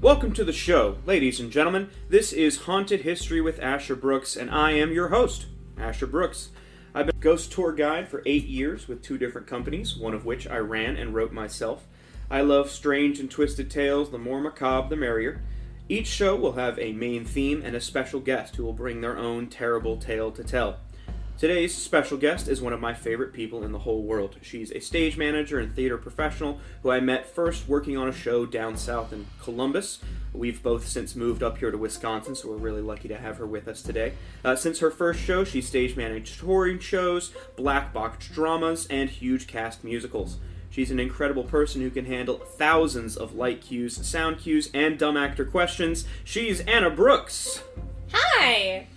Welcome to the show, ladies and gentlemen. This is Haunted History with Asher Brooks, and I am your host, Asher Brooks. I've been a ghost tour guide for 8 years with 2 different companies, one of which I ran and wrote myself. I love strange and twisted tales, the more macabre the merrier. Each show will have a main theme and a special guest who will bring their own terrible tale to tell. Today's special guest is one of my favorite people in the whole world. She's a stage manager and theater professional who I met first working on a show down south in Columbus. We've both since moved up here to Wisconsin, so we're really lucky to have her with us today. Since her first show, she stage managed touring shows, black box dramas, and huge cast musicals. She's an incredible person who can handle thousands of light cues, sound cues, and dumb actor questions. She's Anna Brooks! Hi!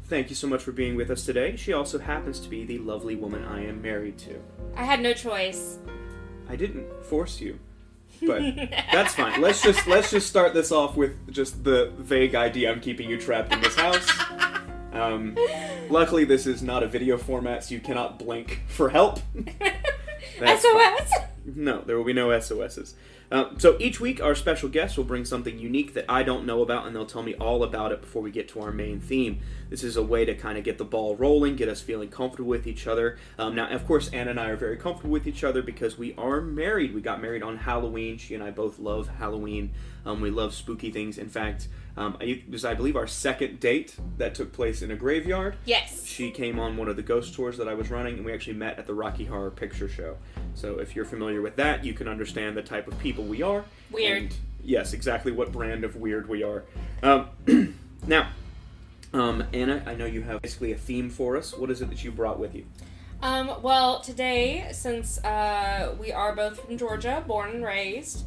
Thank you so much for being with us today. She also happens to be the lovely woman I am married to. I had no choice. I didn't force you, but that's fine. Let's just start this off with just the vague idea I'm keeping you trapped in this house. Luckily, this is not a video format, so you cannot blink for help. SOS? Fine. No, there will be no SOSs. So each week, our special guest will bring something unique that I don't know about, and they'll tell me all about it before we get to our main theme. This is a way to kind of get the ball rolling, get us feeling comfortable with each other. Now, of course, Anna and I are very comfortable with each other because we are married. We got married on Halloween. She and I both love Halloween. We love spooky things. In fact, it was, I believe, our second date that took place in a graveyard. Yes. She came on one of the ghost tours that I was running, and we actually met at the Rocky Horror Picture Show. So if you're familiar with that, you can understand the type of people we are. Weird. And yes, exactly what brand of weird we are. Now, Anna, I know you have basically a theme for us. What is it that you brought with you? Well, today, since we are both from Georgia, born and raised,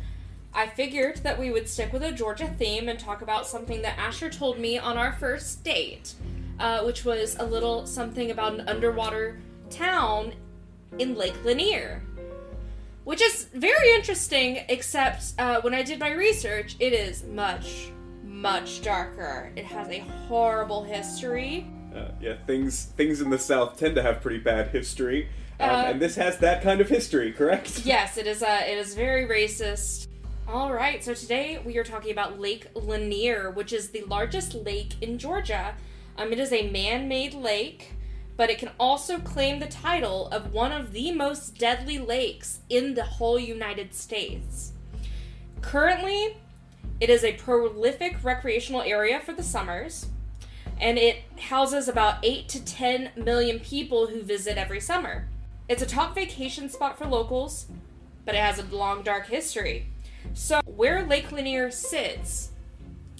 I figured that we would stick with a Georgia theme and talk about something that Asher told me on our first date, which was a little something about an underwater town in Lake Lanier. Which is very interesting, except when I did my research, it is much, much darker. It has a horrible history. Yeah, things in the South tend to have pretty bad history, and this has that kind of history, correct? Yes, it is very racist. All right, so today we are talking about Lake Lanier, which is the largest lake in Georgia. It is a man-made lake, but it can also claim the title of one of the most deadly lakes in the whole United States. Currently, it is a prolific recreational area for the summers, and it houses about 8 to 10 million people who visit every summer. It's a top vacation spot for locals, but it has a long, dark history. So, where Lake Lanier sits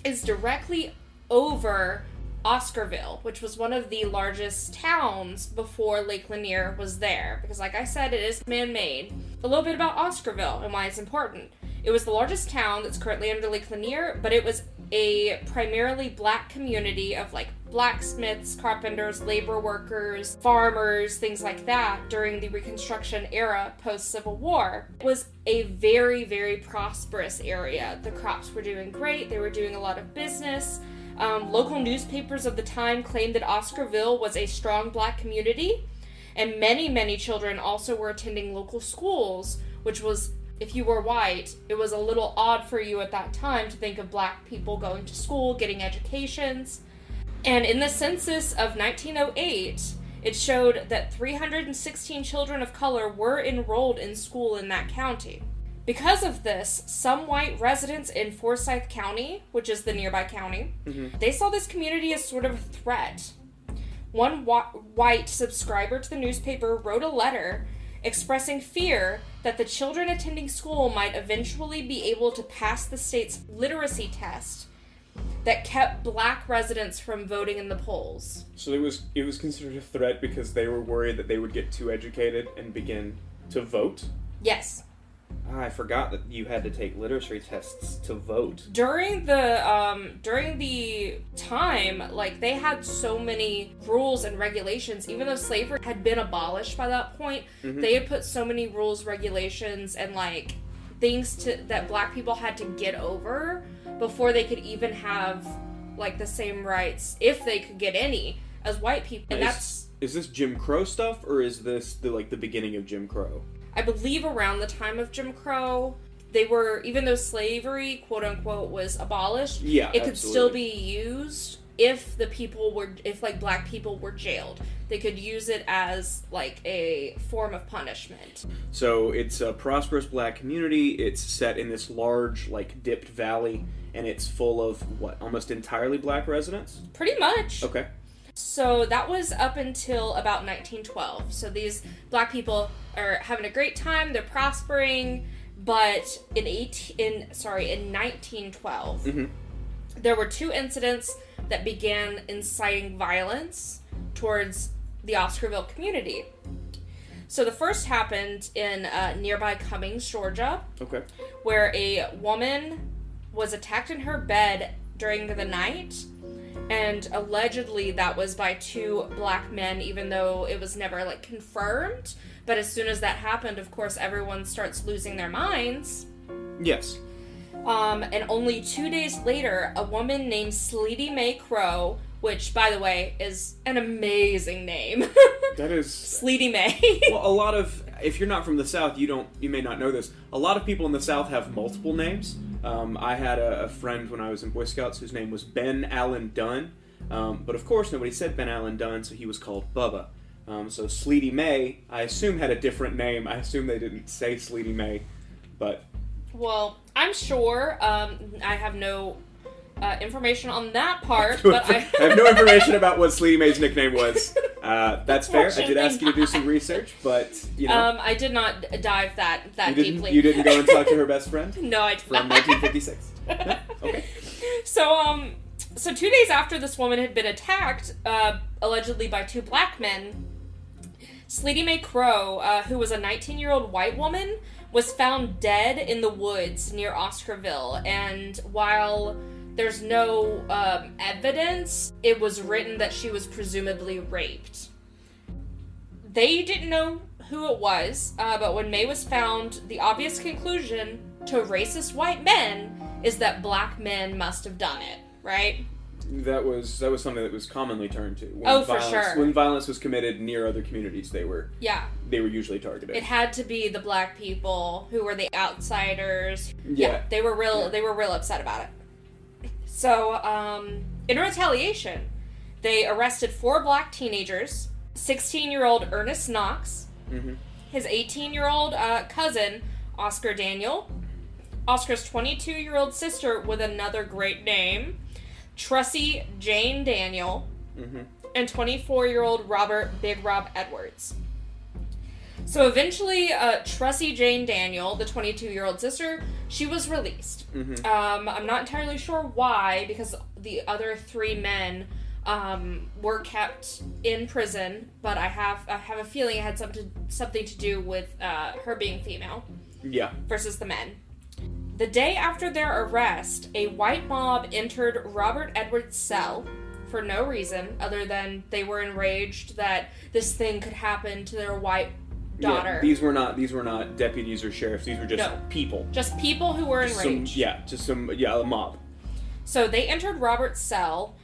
is directly over Oscarville, which was one of the largest towns before Lake Lanier was there. Because like I said, it is man-made. A little bit about Oscarville and why it's important. It was the largest town that's currently under Lake Lanier, but it was a primarily black community of like blacksmiths, carpenters, labor workers, farmers, things like that during the Reconstruction era post-Civil War. It was a very, very prosperous area. The crops were doing great. They were doing a lot of business. Local newspapers of the time claimed that Oscarville was a strong black community, and many, many children also were attending local schools, which was, if you were white, it was a little odd for you at that time to think of black people going to school, getting educations. And in the census of 1908, it showed that 316 children of color were enrolled in school in that county. Because of this, some white residents in Forsyth County, which is the nearby county, they saw this community as sort of a threat. One white subscriber to the newspaper wrote a letter expressing fear that the children attending school might eventually be able to pass the state's literacy test that kept black residents from voting in the polls. So it was considered a threat because they were worried that they would get too educated and begin to vote? Yes. I forgot that you had to take literacy tests to vote. During the time, like, they had so many rules and regulations. Even though slavery had been abolished by that point, they had put so many rules, regulations, and like things that black people had to get over before they could even have like the same rights, if they could get any, as white people. And is this Jim Crow stuff, or is this the beginning of Jim Crow? I believe around the time of Jim Crow. they were, even though slavery, quote unquote, was abolished, it could still be used if like black people were jailed. They could use it as like a form of punishment. So it's a prosperous black community. It's set in this large, like, dipped valley, and it's full of almost entirely black residents? Pretty much. Okay. So that was up until about 1912. So these black people are having a great time. They're prospering, but in 1912, there were 2 incidents that began inciting violence towards the Oscarville community. So the first happened in nearby Cummings, Georgia, where a woman was attacked in her bed during the night, and allegedly that was by 2 black men, even though it was never, like, confirmed. But as soon as that happened, of course, everyone starts losing their minds. Yes. And only 2 days later, a woman named Sleety Mae Crow, which, by the way, is an amazing name. That is... Sleety Mae. Well, a lot of... If you're not from the South, you may not know this. A lot of people in the South have multiple names. I had a friend when I was in Boy Scouts whose name was Ben Allen Dunn. But of course, nobody said Ben Allen Dunn, so he was called Bubba. So Sleety Mae, I assume, had a different name. I assume they didn't say Sleety Mae, but... Well, I'm sure. I have no information on that part, but I have no information about what Sleety Mae's nickname was. That's fair. I did ask you to do some research, but, you know... I did not dive that deeply. You didn't go and talk to her best friend? No, I did not. From 1956. No? Okay. So 2 days after this woman had been attacked, allegedly by 2 black men, Sleety Mae Crow, who was a 19-year-old white woman, was found dead in the woods near Oscarville, and while there's no evidence, it was written that she was presumably raped. They didn't know who it was, but when Mae was found, the obvious conclusion to racist white men is that black men must have done it, right? That was something that was commonly turned to. For sure. When violence was committed near other communities, they were usually targeted. It had to be the black people who were the outsiders. Yeah, they were real upset about it. So, in retaliation, they arrested 4 black teenagers: 16-year-old Ernest Knox, his 18-year-old cousin Oscar Daniel, Oscar's 22-year-old sister with another great name, Trussie Jane Daniel, and 24-year-old Robert Big Rob Edwards. So eventually, Trussie Jane Daniel, the 22-year-old sister, she was released. I'm not entirely sure why, because the other 3 men were kept in prison, but I have a feeling it had something to do with her being female. Yeah. Versus the men. The day after their arrest, a white mob entered Robert Edwards' cell for no reason other than they were enraged that this thing could happen to their white daughter. Yeah, these were not deputies or sheriffs. These were just people. Just people who were enraged. A mob. So they entered Robert's cell.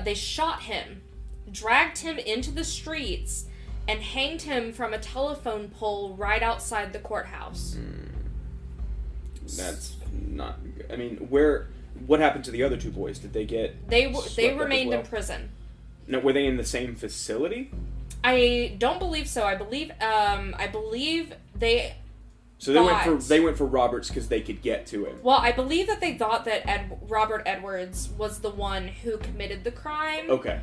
They shot him, dragged him into the streets, and hanged him from a telephone pole right outside the courthouse. That's not good. I mean, what happened to the other 2 boys? Did they get... They remained in prison. No, were they in the same facility? I don't believe so. I believe they... So they went for Roberts because they could get to him. Well, I believe that they thought that Robert Edwards was the one who committed the crime. Okay.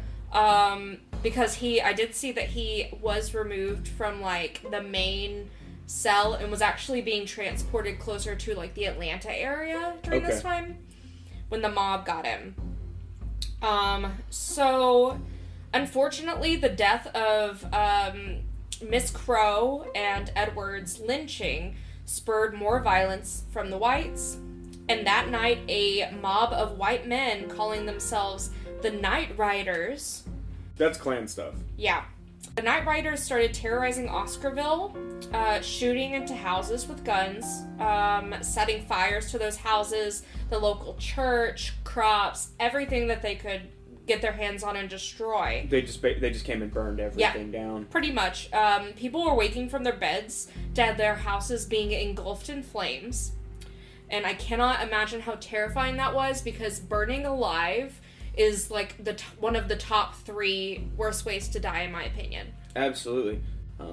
Because I did see that he was removed from, like, the main cell and was actually being transported closer to, like, the Atlanta area during this time when the mob got him. So unfortunately, the death of Miss Crow and Edwards' lynching spurred more violence from the whites, and that night a mob of white men calling themselves the Night Riders... That's Klan stuff. Yeah. The Night Riders started terrorizing Oscarville, shooting into houses with guns, setting fires to those houses, the local church, crops, everything that they could get their hands on and destroy. They just came and burned everything down. Pretty much. People were waking from their beds to have their houses being engulfed in flames. And I cannot imagine how terrifying that was, because burning alive is like one of the top 3 worst ways to die, in my opinion. Absolutely.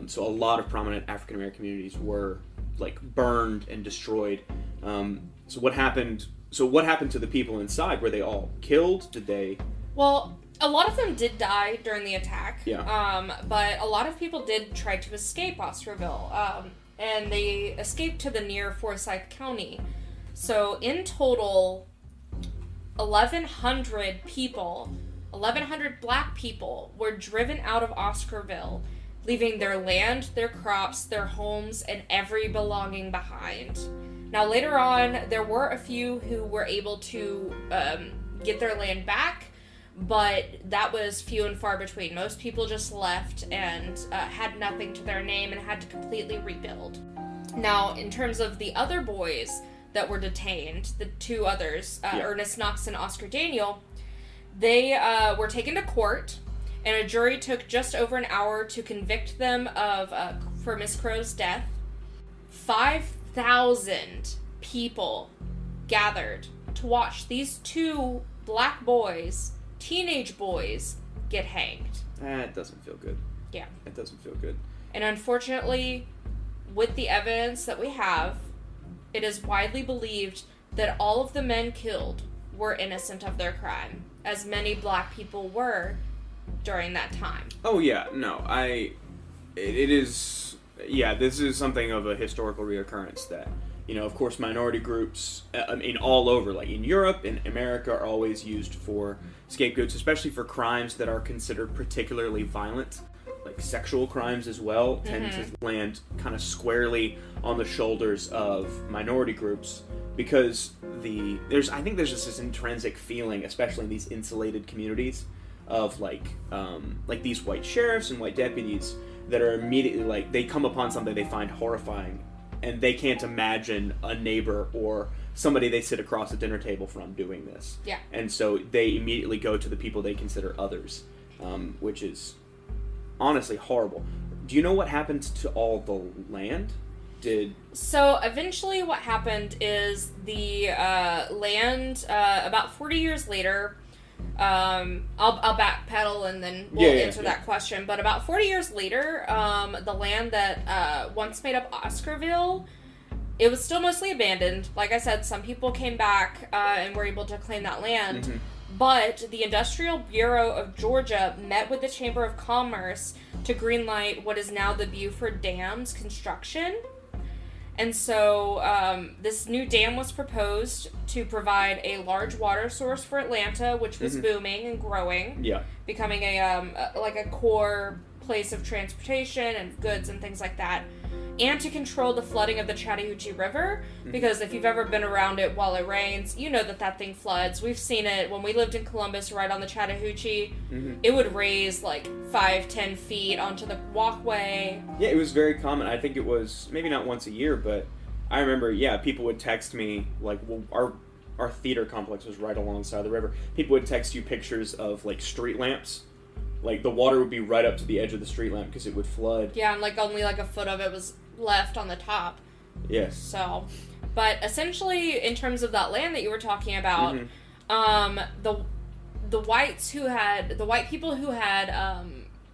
So a lot of prominent African American communities were like burned and destroyed. So what happened to the people inside? Were they all killed? Did they? Well, a lot of them did die during the attack. Yeah. But a lot of people did try to escape Oscarville. And they escaped to the near Forsyth County. So in total, 1,100 black people were driven out of Oscarville, leaving their land, their crops, their homes, and every belonging behind. Now, later on, there were a few who were able to get their land back, but that was few and far between. Most people just left and had nothing to their name and had to completely rebuild. Now, in terms of the other boys that were detained, the 2 others, Ernest Knox and Oscar Daniel, they were taken to court, and a jury took just over an hour to convict them for Miss Crow's death. 5,000 people gathered to watch these 2 black boys, teenage boys, get hanged. That doesn't feel good. Yeah. It doesn't feel good. And unfortunately, with the evidence that we have, it is widely believed that all of the men killed were innocent of their crime, as many black people were during that time. Oh yeah, no, this is something of a historical reoccurrence that, of course, minority groups, all over, like in Europe and America, are always used for scapegoats, especially for crimes that are considered particularly violent, like sexual crimes as well, tend to land kind of squarely on the shoulders of minority groups, because I think there's just this intrinsic feeling, especially in these insulated communities, of like these white sheriffs and white deputies that are immediately like, they come upon something they find horrifying, and they can't imagine a neighbor or somebody they sit across a dinner table from doing this. Yeah. And so they immediately go to the people they consider others, which is honestly horrible. Do you know what happened to all the land? So eventually what happened is the land, about 40 years later, I'll backpedal and then we'll answer that question. But about 40 years later, the land that once made up Oscarville, it was still mostly abandoned. Like I said, some people came back and were able to claim that land. Mm-hmm. But the Industrial Bureau of Georgia met with the Chamber of Commerce to greenlight what is now the Buford Dam's construction. And so this new dam was proposed to provide a large water source for Atlanta, which was booming and growing, becoming a core place of transportation and goods and things like that, and to control the flooding of the Chattahoochee River, because if you've ever been around it while it rains, you know that thing floods. We've seen it when we lived in Columbus, right on the Chattahoochee. It would raise like 5-10 feet onto the walkway. Yeah, it was very common. I think it was maybe not once a year, but I remember, people would text me, like, well, our theater complex was right alongside the river. People would text you pictures of, like, street lamps. Like, the water would be right up to the edge of the street lamp because it would flood. Yeah, and, like, only, like, a foot of it was left on the top. Yes. So, but essentially, in terms of that land that you were talking about, the white people who had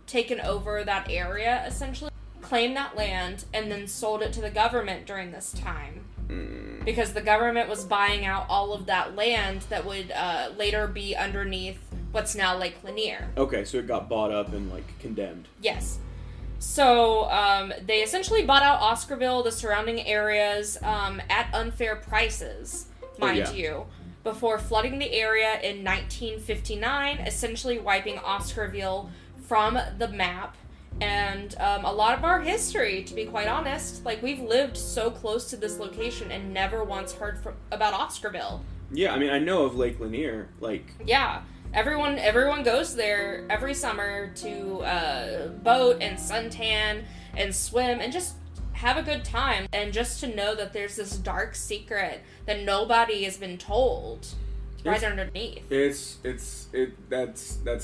taken over that area, essentially, claimed that land and then sold it to the government during this time. Because the government was buying out all of that land that would later be underneath what's now Lake Lanier. Okay, so it got bought up and, like, condemned. Yes. So, they essentially bought out Oscarville, the surrounding areas, at unfair prices, mind you, before flooding the area in 1959, essentially wiping Oscarville from the map. And a lot of our history, to be quite honest, like, we've lived so close to this location and never once heard about Oscarville. Yeah, I mean, I know of Lake Lanier, like... Yeah. Everyone goes there every summer to boat and suntan and swim and just have a good time, and just to know that there's this dark secret that nobody has been told right underneath. That's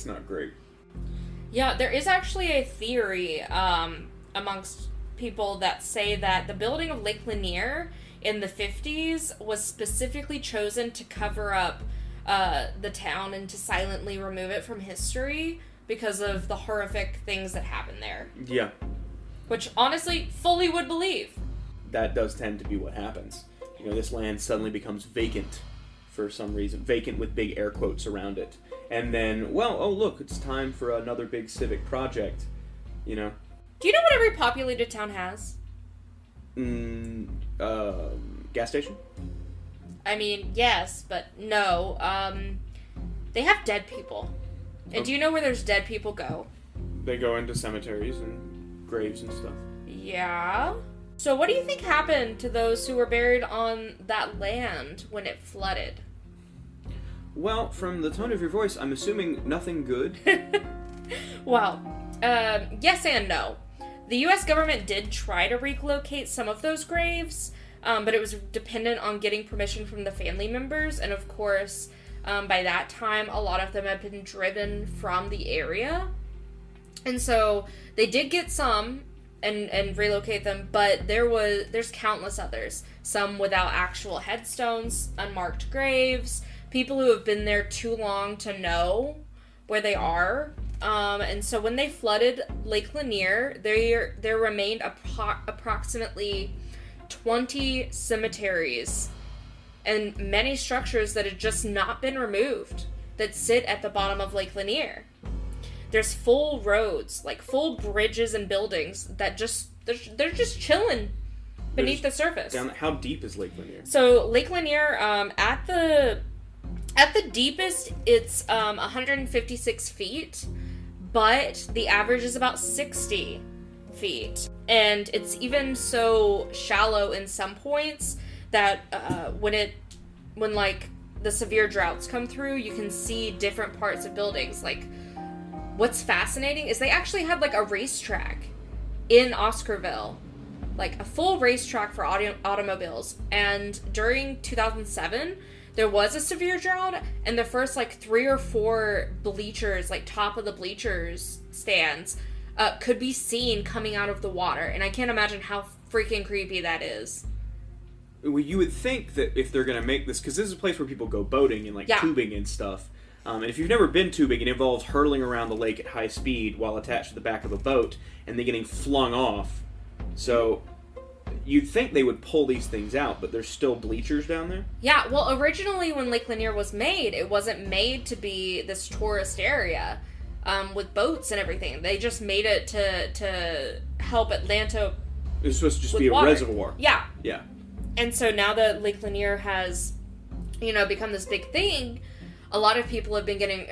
not great. Yeah, there is actually a theory amongst people that say that the building of Lake Lanier in the 50s was specifically chosen to cover up the town and to silently remove it from history because of the horrific things that happened there. Yeah. Which, honestly, fully would believe. That does tend to be what happens. You know, this land suddenly becomes vacant for some reason. Vacant with big air quotes around it. And then, well, oh look, it's time for another big civic project. You know? Do you know what every populated town has? Gas station? I mean, yes, but no. They have dead people. And do you know where there's dead people go? They go into cemeteries and graves and stuff. Yeah. So what do you think happened to those who were buried on that land when it flooded? Well, from the tone of your voice, I'm assuming nothing good. Well, yes and no. The U.S. government did try to relocate some of those graves, but it was dependent on getting permission from the family members, and of course, by that time, a lot of them had been driven from the area. And so they did get some and relocate them, but there's countless others. Some without actual headstones, unmarked graves, people who have been there too long to know where they are. And so when they flooded Lake Lanier, there remained approximately 20 cemeteries and many structures that had just not been removed that sit at the bottom of Lake Lanier. There's full roads, like full bridges and buildings that they're just chilling beneath the surface. How deep is Lake Lanier? So Lake Lanier, at the deepest, it's 156 feet, but the average is about 60 feet. And it's even so shallow in some points that when like the severe droughts come through, you can see different parts of buildings. Like, what's fascinating is they actually had like a racetrack in Oscarville, like a full racetrack for automobiles. And during 2007, there was a severe drought, and the first like 3 or 4 bleachers, like top of the bleachers stands, could be seen coming out of the water. And I can't imagine how freaking creepy that is. Well, you would think that if they're going to make this, because this is a place where people go boating and like tubing and stuff. And if you've never been tubing, it involves hurtling around the lake at high speed while attached to the back of a boat and then getting flung off. So you'd think they would pull these things out, but there's still bleachers down there? Yeah, well, originally when Lake Lanier was made, it wasn't made to be this tourist area with boats and everything. They just made it to help Atlanta. It was supposed to just be a water. reservoir. Yeah. Yeah. And so now that Lake Lanier has, become this big thing, a lot of people have been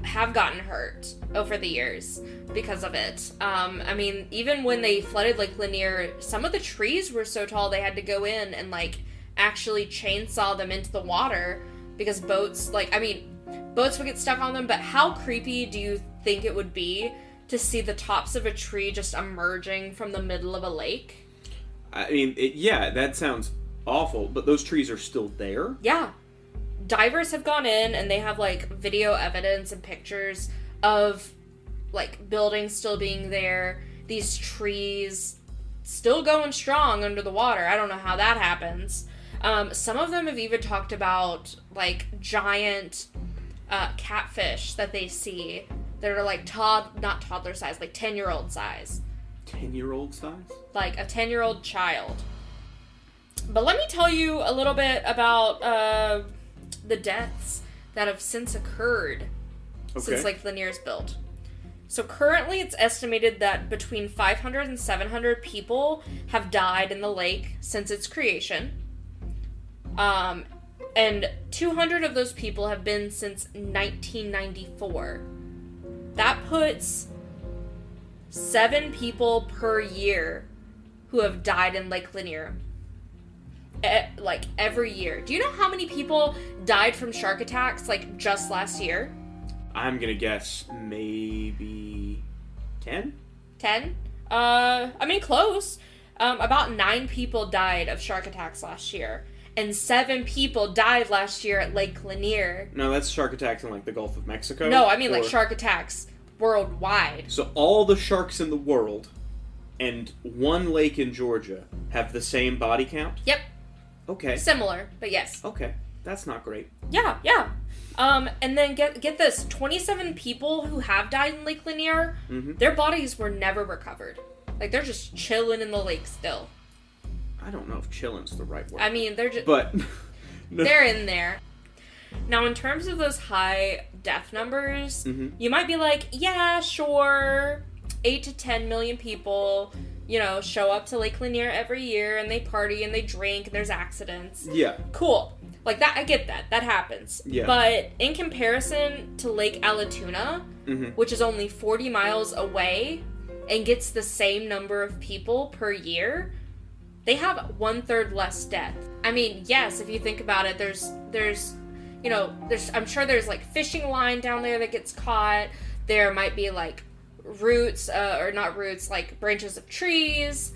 have gotten hurt over the years because of it. I mean, even when they flooded Lake Lanier, some of the trees were so tall they had to go in and like actually chainsaw them into the water because boats would get stuck on them. But how creepy do you think it would be to see the tops of a tree just emerging from the middle of a lake? I mean, that sounds awful, but those trees are still there? Yeah. Divers have gone in and they have like video evidence and pictures of like buildings still being there, these trees still going strong under the water. I don't know how that happens. Some of them have even talked about like giant catfish that they see that are like not toddler size, like 10-year-old size. 10-year-old size? Like a 10-year-old child. But let me tell you a little bit about the deaths that have since occurred since Lake Lanier's built. So currently it's estimated that between 500 and 700 people have died in the lake since its creation. And 200 of those people have been since 1994. That puts 7 people per year who have died in Lake Lanier. Like every year. Do you know how many people died from shark attacks like just last year? I'm gonna guess maybe 10? 10? I mean, close. About 9 people died of shark attacks last year. And 7 people died last year at Lake Lanier. No, that's shark attacks in like the Gulf of Mexico? No, I mean like shark attacks worldwide. So all the sharks in the world and one lake in Georgia have the same body count? Yep. Okay. Similar, but yes. Okay. That's not great. Yeah. And then get this, 27 people who have died in Lake Lanier, their bodies were never recovered. Like, they're just chilling in the lake still. I don't know if chilling's the right word. I mean, they're just... But... They're in there. Now, in terms of those high death numbers, you might be like, yeah, sure, 8 to 10 million people, show up to Lake Lanier every year, and they party, and they drink, and there's accidents. Yeah. Cool. Like, that, I get that. That happens. Yeah. But in comparison to Lake Allatoona, which is only 40 miles away, and gets the same number of people per year, they have 1/3 less death. I mean, yes, if you think about it, there's I'm sure there's like fishing line down there that gets caught. There might be like roots, or not roots, like branches of trees.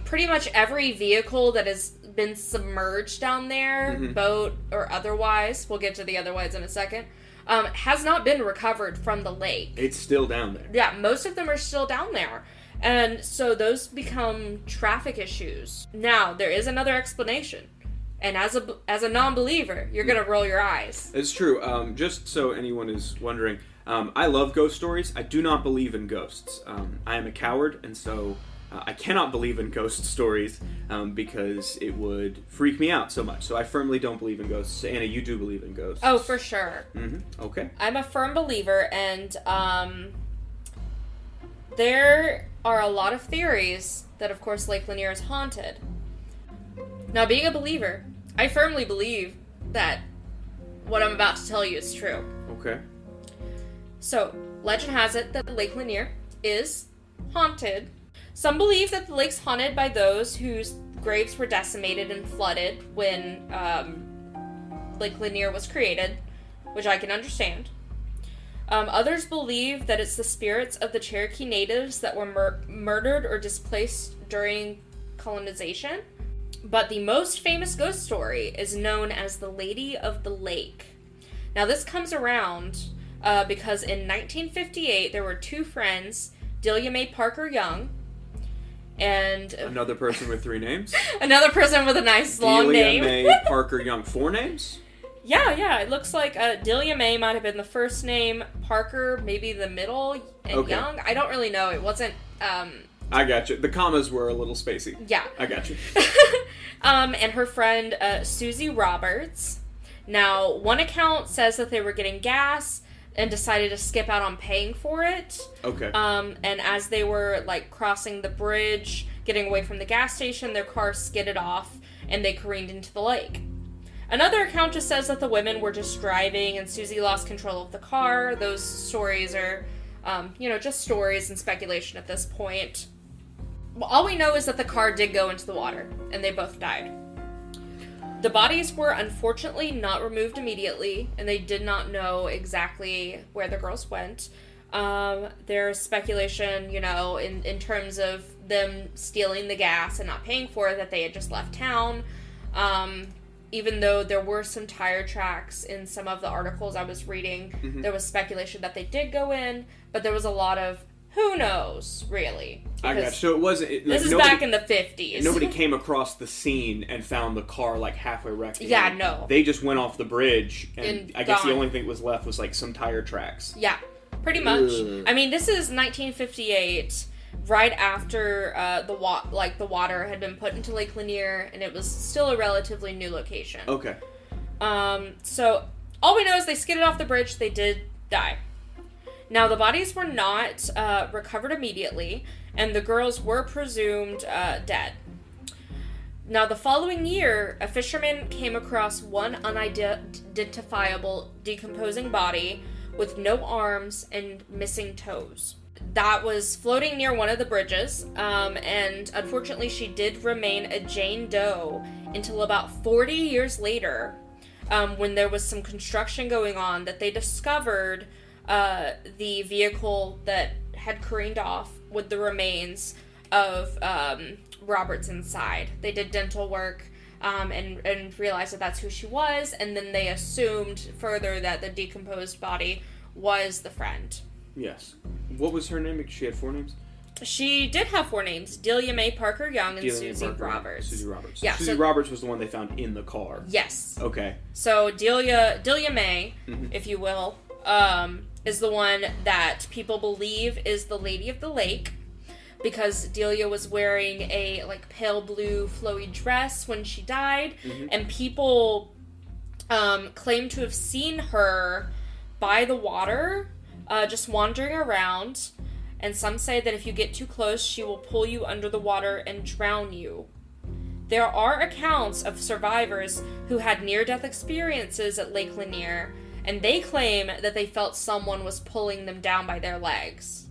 Pretty much every vehicle that has been submerged down there, boat or otherwise, we'll get to the otherwise in a second, has not been recovered from the lake. It's still down there. Yeah, most of them are still down there. And so those become traffic issues. Now, there is another explanation. And as a non-believer, you're going to roll your eyes. It's true. Just so anyone is wondering, I love ghost stories. I do not believe in ghosts. I am a coward, and so I cannot believe in ghost stories because it would freak me out so much. So I firmly don't believe in ghosts. Anna, you do believe in ghosts. Oh, for sure. Okay. I'm a firm believer, and there are a lot of theories that, of course, Lake Lanier is haunted. Now, being a believer, I firmly believe that what I'm about to tell you is true. Okay. So, legend has it that Lake Lanier is haunted. Some believe that the lake's haunted by those whose graves were decimated and flooded when Lake Lanier was created, which I can understand. Others believe that it's the spirits of the Cherokee natives that were murdered or displaced during colonization. But the most famous ghost story is known as the Lady of the Lake. Now, this comes around because in 1958, there were two friends, Delia Mae Parker Young, and... Another person with 3 names? Another person with a nice long name. Delia Mae Parker Young. 4 names? Yeah. It looks like Delia Mae might have been the first name, Parker maybe the middle, and Young. I don't really know. It wasn't... I got you. The commas were a little spacey. Yeah. I got you. And her friend, Susie Roberts. Now, one account says that they were getting gas and decided to skip out on paying for it. Okay. And as they were, like, crossing the bridge, getting away from the gas station, their car skidded off, and they careened into the lake. Another account just says that the women were just driving, and Susie lost control of the car. Those stories are, just stories and speculation at this point. Well, all we know is that the car did go into the water, and they both died. The bodies were unfortunately not removed immediately, and they did not know exactly where the girls went. There's speculation, in terms of them stealing the gas and not paying for it, that they had just left town. Even though there were some tire tracks in some of the articles I was reading, there was speculation that they did go in, but there was a lot of who knows, really. I got you. So it wasn't... this is back in the 50s. Nobody came across the scene and found the car, like, halfway wrecked. Yeah, no. They just went off the bridge, and I guess gone. the only thing that was left was, like, some tire tracks. Yeah, pretty much. Ugh. I mean, this is 1958, right after the water had been put into Lake Lanier, and it was still a relatively new location. Okay. So, all we know is they skidded off the bridge, they did die. Now, the bodies were not recovered immediately, and the girls were presumed dead. Now, the following year, a fisherman came across one unidentifiable decomposing body with no arms and missing toes. That was floating near one of the bridges, and unfortunately she did remain a Jane Doe until about 40 years later, when there was some construction going on, that they discovered the vehicle that had careened off with the remains of Roberts inside. They did dental work and realized that that's who she was, and then they assumed further that the decomposed body was the friend. Yes. What was her name? She had 4 names? She did have 4 names: Delia Mae Parker Young and Delia Mae Susie Parker, Roberts. Susie Roberts. Yeah, Susie Roberts was the one they found in the car. Yes. Okay. So Delia Mae, Mm-hmm. if you will, is the one that people believe is the Lady of the Lake, because Delia was wearing a like pale blue flowy dress when she died, Mm-hmm. and people claim to have seen her by the water, just wandering around. And some say that if you get too close, she will pull you under the water and drown you. There are accounts of survivors who had near-death experiences at Lake Lanier, and they claim that they felt someone was pulling them down by their legs.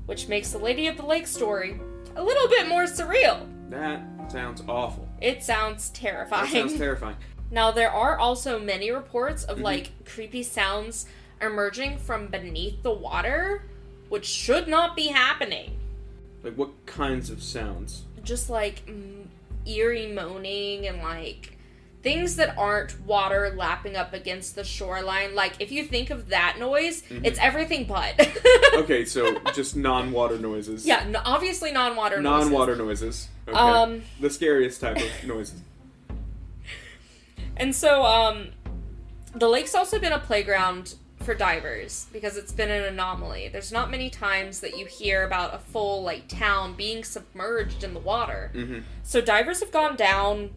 Which makes the Lady of the Lake story a little bit more surreal. That sounds awful. It sounds terrifying. That sounds terrifying. Now, there are also many reports of, Mm-hmm. like, creepy sounds emerging from beneath the water, which should not be happening. Like, what kinds of sounds? Just, like, eerie moaning and, like, things that aren't water lapping up against the shoreline. Like, if you think of that noise, it's everything but. Okay, so just non-water noises. Yeah, obviously non-water noises. Non-water noises. Okay. The scariest type of noises. And so, the lake's also been a playground for divers, because it's been an anomaly. There's not many times that you hear about a full, like, town being submerged in the water. Mm-hmm. So divers have gone down.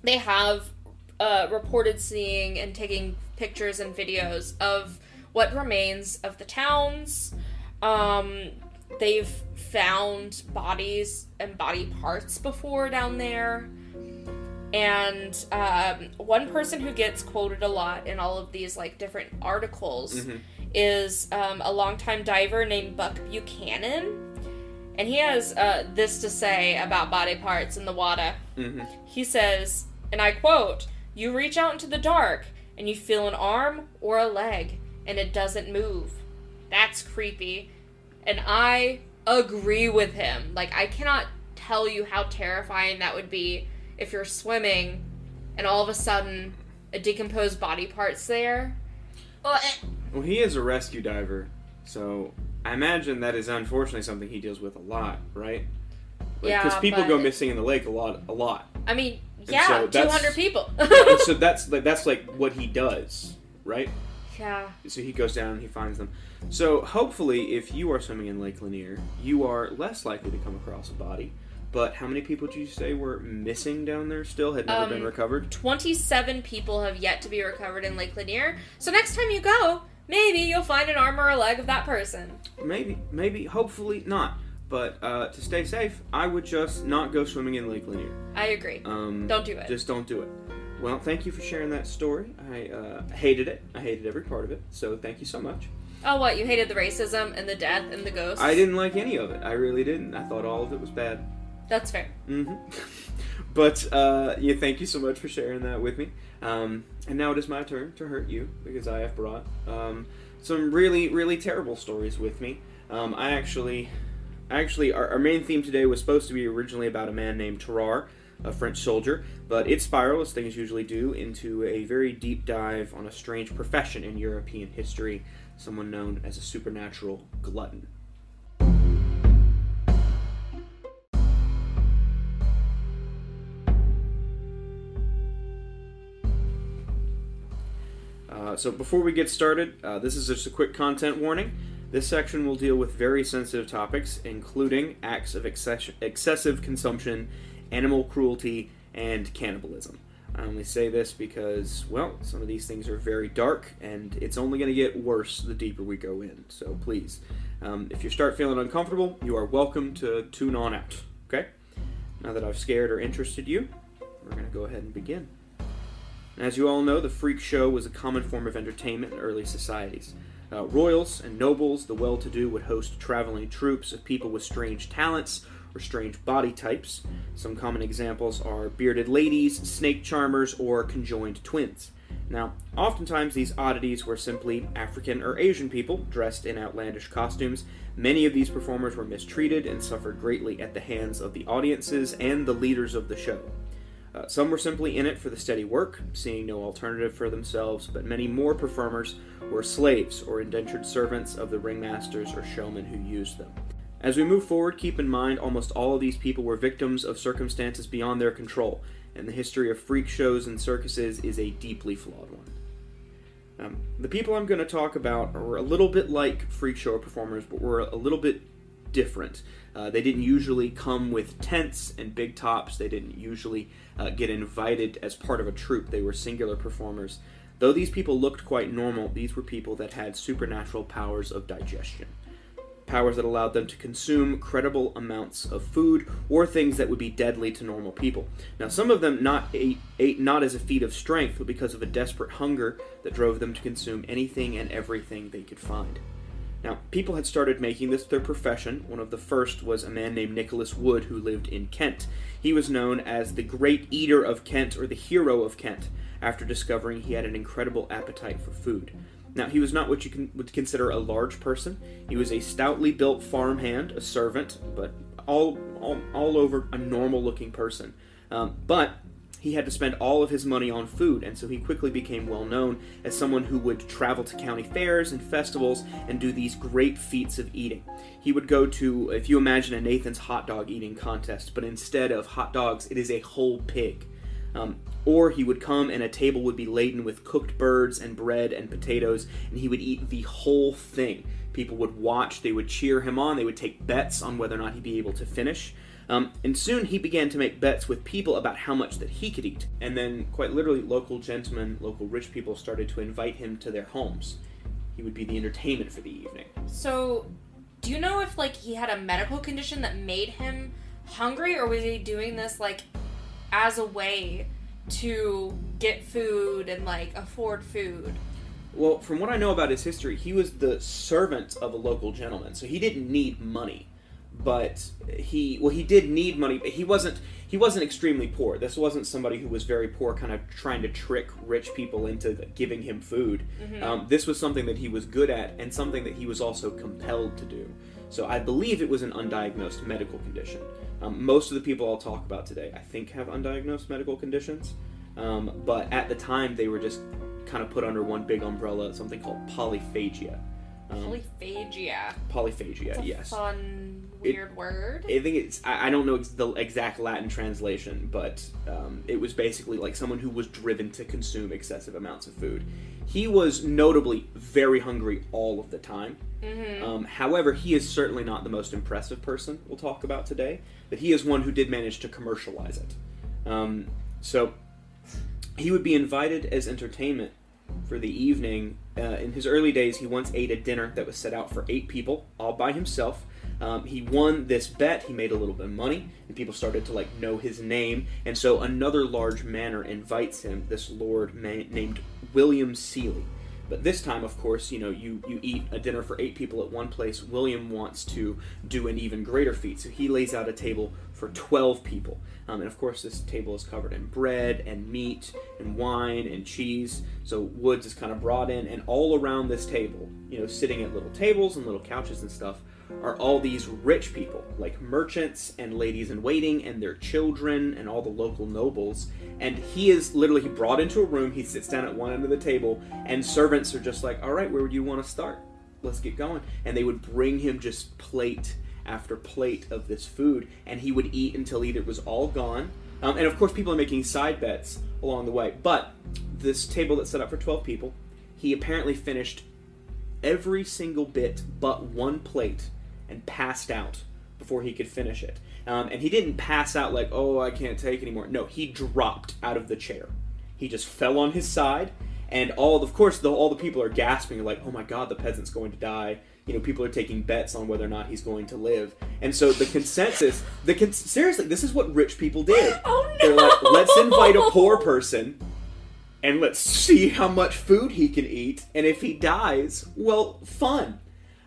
They have reported seeing and taking pictures and videos of what remains of the towns. They've found bodies and body parts before down there. And one person who gets quoted a lot in all of these, like, different articles is a longtime diver named Buck Buchanan. And he has this to say about body parts in the water. Mm-hmm. He says, and I quote, "You reach out into the dark and you feel an arm or a leg and it doesn't move. That's creepy." And I agree with him. Like, I cannot tell you how terrifying that would be if you're swimming and all of a sudden a decomposed body part's there. Well, he is a rescue diver, so I imagine that is unfortunately something he deals with a lot, right? Yeah, because people but go missing in the lake a lot. I mean, And yeah, so 200 people. And so that's like what he does, right? Yeah. So he goes down and he finds them. So hopefully, if you are swimming in Lake Lanier, you are less likely to come across a body. But how many people did you say were missing down there still, had never been recovered? 27 people have yet to be recovered in Lake Lanier. So next time you go, maybe you'll find an arm or a leg of that person. Maybe, hopefully not. But to stay safe, I would just not go swimming in Lake Lanier. I agree. Don't do it. Just don't do it. Well, thank you for sharing that story. I hated it. I hated every part of it. So thank you so much. Oh, what? You hated the racism and the death and the ghosts? I didn't like any of it. I really didn't. I thought all of it was bad. That's fair. Mm-hmm. But, yeah, thank you so much for sharing that with me. And now it is my turn to hurt you, because I have brought some really, really terrible stories with me. Actually, our main theme today was supposed to be originally about a man named Tarrare, a French soldier, but it spiraled, as things usually do, into a very deep dive on a strange profession in European history, someone known as a supernatural glutton. So before we get started, this is just a quick content warning. This section will deal with very sensitive topics, including acts of excessive consumption, animal cruelty, and cannibalism. I only say this because, well, some of these things are very dark, and it's only going to get worse the deeper we go in. So please, if you start feeling uncomfortable, you are welcome to tune on out, okay? Now that I've scared or interested you, we're going to go ahead and begin. As you all know, the freak show was a common form of entertainment in early societies. Royals and nobles, the well-to-do, would host traveling troops of people with strange talents or strange body types. Some common examples are bearded ladies, snake charmers, or conjoined twins. Now, oftentimes these oddities were simply African or Asian people dressed in outlandish costumes. Many of these performers were mistreated and suffered greatly at the hands of the audiences and the leaders of the show. Some were simply in it for the steady work, seeing no alternative for themselves, but many more performers were slaves or indentured servants of the ringmasters or showmen who used them. As we move forward, keep in mind almost all of these people were victims of circumstances beyond their control, and the history of freak shows and circuses is a deeply flawed one. The people I'm going to talk about are a little bit like freak show performers, but were a little bit different. They didn't usually come with tents and big tops. They didn't usually get invited as part of a troupe. They were singular performers. Though these people looked quite normal, these were people that had supernatural powers of digestion. Powers that allowed them to consume credible amounts of food or things that would be deadly to normal people. Now, some of them ate not as a feat of strength, but because of a desperate hunger that drove them to consume anything and everything they could find. Now, people had started making this their profession. One of the first was a man named Nicholas Wood, who lived in Kent. He was known as the Great Eater of Kent, or the Hero of Kent, after discovering he had an incredible appetite for food. Now, he was not what you would consider a large person. He was a stoutly built farmhand, a servant, but all over a normal-looking person. But he had to spend all of his money on food, and so he quickly became well known as someone who would travel to county fairs and festivals and do these great feats of eating. He would go to, if you imagine a Nathan's hot dog eating contest, but instead of hot dogs, it is a whole pig. Or he would come and a table would be laden with cooked birds and bread and potatoes, and he would eat the whole thing. People would watch, they would cheer him on, they would take bets on whether or not he'd be able to finish. And soon he began to make bets with people about how much that he could eat. And then, quite literally, local gentlemen, local rich people started to invite him to their homes. He would be the entertainment for the evening. So, do you know if, he had a medical condition that made him hungry, or was he doing this, as a way to get food and afford food? Well, from what I know about his history, he was the servant of a local gentleman, so he didn't need money. But he did need money, but he wasn't extremely poor. This wasn't somebody who was very poor, kind of trying to trick rich people into giving him food. Mm-hmm. This was something that he was good at, and something that he was also compelled to do. So I believe it was an undiagnosed medical condition. Most of the people I'll talk about today, I think, have undiagnosed medical conditions. But at the time, they were just kind of put under one big umbrella, something called polyphagia. Polyphagia, That's a yes. Fun, weird word. I think I don't know the exact Latin translation, but it was basically someone who was driven to consume excessive amounts of food. He was notably very hungry all of the time. Mm-hmm. However, he is certainly not the most impressive person we'll talk about today, but he is one who did manage to commercialize it. So he would be invited as entertainment for the evening. In his early days, he once ate a dinner that was set out for 8 people, all by himself. He won this bet, he made a little bit of money, and people started to know his name, and so another large manor invites him, this lord named William Seeley. But this time, of course, you eat a dinner for 8 people at one place. William wants to do an even greater feat, so he lays out a table for 12 people. And of course, this table is covered in bread and meat and wine and cheese. So Woods is kind of brought in, and all around this table, sitting at little tables and little couches and stuff, are all these rich people, like merchants and ladies in waiting and their children and all the local nobles. And he is literally brought into a room, he sits down at one end of the table, and servants are just like, all right, where would you want to start? Let's get going. And they would bring him just plate after plate of this food, and he would eat until either it was all gone. And of course, people are making side bets along the way. But this table that's set up for 12 people, he apparently finished every single bit but one plate and passed out before he could finish it. And he didn't pass out oh, I can't take anymore. No, he dropped out of the chair. He just fell on his side, and all the people are gasping, oh my God, the peasant's going to die. People are taking bets on whether or not he's going to live. And so the consensus, seriously, this is what rich people did. Oh no! They're like, let's invite a poor person, and let's see how much food he can eat, and if he dies, well, fun.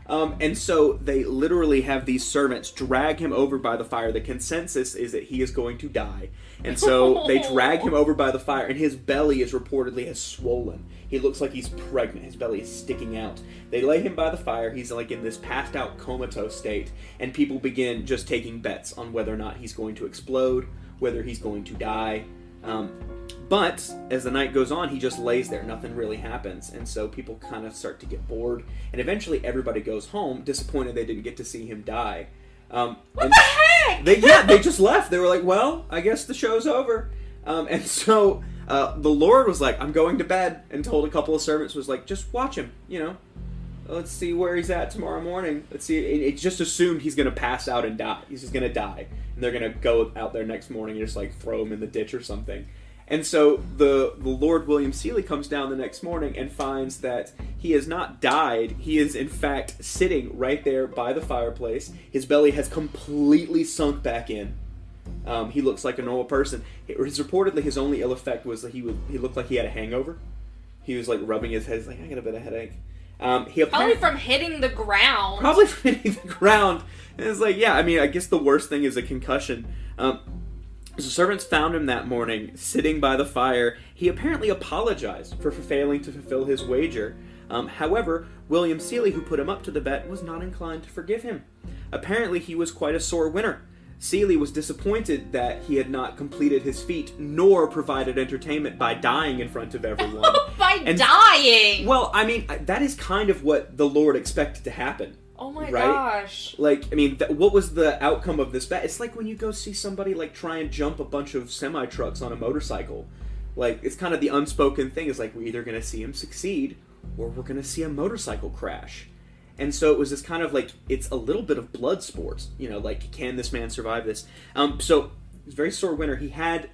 And so they literally have these servants drag him over by the fire. The consensus is that he is going to die. And so they drag him over by the fire, and his belly is reportedly has swollen. He looks like he's pregnant. His belly is sticking out. They lay him by the fire. He's in this passed out comatose state, and people begin just taking bets on whether or not he's going to explode, whether he's going to die. But as the night goes on, he just lays there. Nothing really happens. And so people kind of start to get bored. And eventually everybody goes home, disappointed they didn't get to see him die. What the heck? They just left. They were like, well, I guess the show's over. And so the Lord was like, I'm going to bed, and told a couple of servants, was like, just watch him, Let's see where he's at tomorrow morning. Let's see. It just assumed he's going to pass out and die. He's just going to die. And they're going to go out there next morning and just like throw him in the ditch or something. And so the Lord William Seeley comes down the next morning and finds that he has not died. He is, in fact, sitting right there by the fireplace. His belly has completely sunk back in. He looks like a normal person. Reportedly, his only ill effect was that he looked like he had a hangover. He was like rubbing his head. He's like, I got a bit of headache. Probably from hitting the ground. Probably from hitting the ground. And it's like, yeah, I mean, I guess the worst thing is a concussion. So servants found him that morning, sitting by the fire. He apparently apologized for failing to fulfill his wager. However, William Seeley, who put him up to the bet, was not inclined to forgive him. Apparently, he was quite a sore winner. Seeley was disappointed that he had not completed his feat, nor provided entertainment by dying in front of everyone. Dying? Well, I mean, that is kind of what the Lord expected to happen. Oh my right? gosh. Like, I mean, what was the outcome of this bet? It's like when you go see somebody, like, try and jump a bunch of semi-trucks on a motorcycle. Like, it's kind of the unspoken thing. Is like, we're either going to see him succeed, or we're going to see a motorcycle crash. And so it was this kind of like, it's a little bit of blood sports, like, can this man survive this? So it was a very sore winner. He had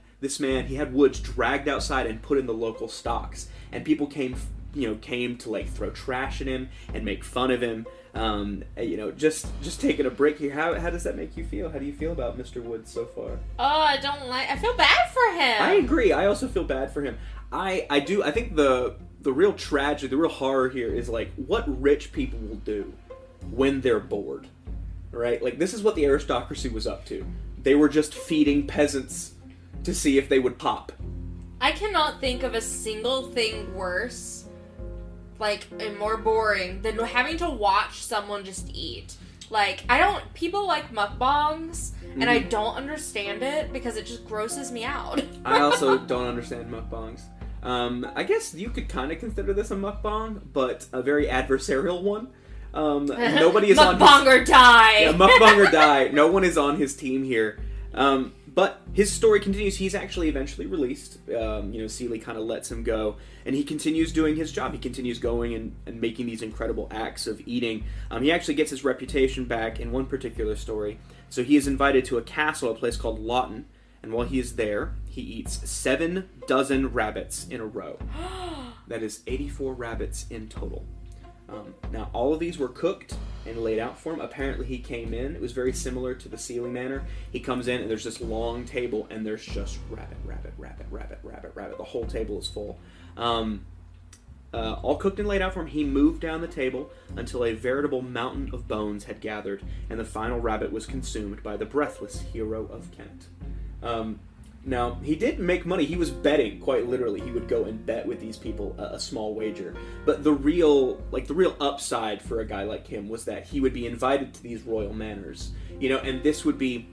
Woods dragged outside and put in the local stocks, and people came to like throw trash at him and make fun of him. Just taking a break here. How does that make you feel? How do you feel about Mr. Woods so far? I feel bad for him. I agree. I also feel bad for him. I think the real tragedy, the real horror here is like what rich people will do when they're bored, right? Like, this is what the aristocracy was up to. They were just feeding peasants to see if they would pop. I cannot think of a single thing worse, like, and more boring than having to watch someone just eat. Like, people like mukbangs, and I don't understand it because it just grosses me out. I also don't understand mukbangs. I guess you could kind of consider this a mukbang, but a very adversarial one. Nobody is on mukbang or die. Yeah, mukbang or die. No one is on his team here. But his story continues. He's actually eventually released. Seeley kind of lets him go, and he continues doing his job. He continues going and making these incredible acts of eating. He actually gets his reputation back in one particular story. So he is invited to a castle, a place called Lawton, and while he is there, he eats 7 dozen rabbits in a row. That is 84 rabbits in total. Now, all of these were cooked and laid out for him. Apparently, he came in. It was very similar to the Seeley Manor. He comes in, and there's this long table, and there's just rabbit, rabbit, rabbit, rabbit, rabbit, rabbit. The whole table is full. All cooked and laid out for him. He moved down the table until a veritable mountain of bones had gathered, and the final rabbit was consumed by the breathless hero of Kent. Now, he did make money. He was betting, quite literally. He would go and bet with these people a small wager. But the real upside for a guy like him was that he would be invited to these royal manors. And this would be,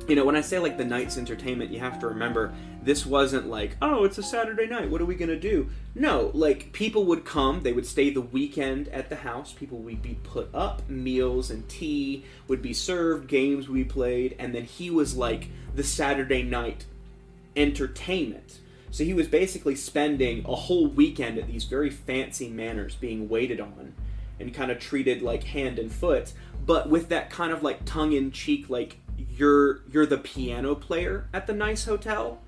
when I say like the night's entertainment, you have to remember, this wasn't like, oh, it's a Saturday night, what are we going to do? No, like, people would come, they would stay the weekend at the house, people would be put up, meals and tea would be served, games would be played, and then he was like the Saturday night entertainment. So he was basically spending a whole weekend at these very fancy manors being waited on and kind of treated like hand and foot, but with that kind of like tongue-in-cheek, like, you're the piano player at the nice hotel.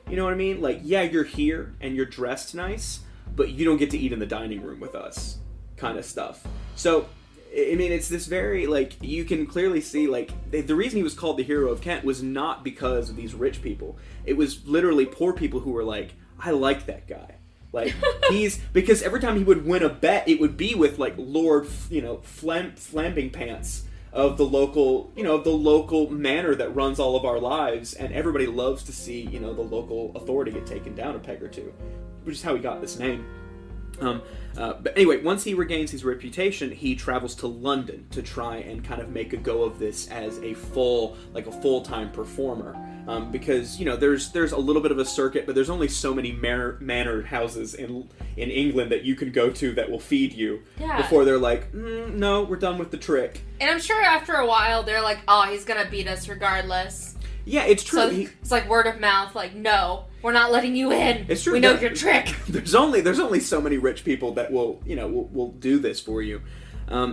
You know what I mean? Like, yeah, you're here and you're dressed nice, but you don't get to eat in the dining room with us kind of stuff. So, I mean, it's this very, like, you can clearly see, like, the reason he was called the hero of Kent was not because of these rich people. It was literally poor people who were like, I like that guy. Like, because every time he would win a bet, it would be with, like, Lord, Flambing Pants of the local, the local manor that runs all of our lives, and everybody loves to see, the local authority get taken down a peg or two, which is how he got this name. But anyway, once he regains his reputation, he travels to London to try and kind of make a go of this as a full-time performer. because there's a little bit of a circuit, but there's only so many manor houses in England that you can go to that will feed you before they're like, no, we're done with the trick. And I'm sure after a while they're like, oh, he's gonna beat us regardless. Yeah, it's true. So it's like word of mouth, like, no, we're not letting you in. It's true. We know your trick. There's only so many rich people that will do this for you.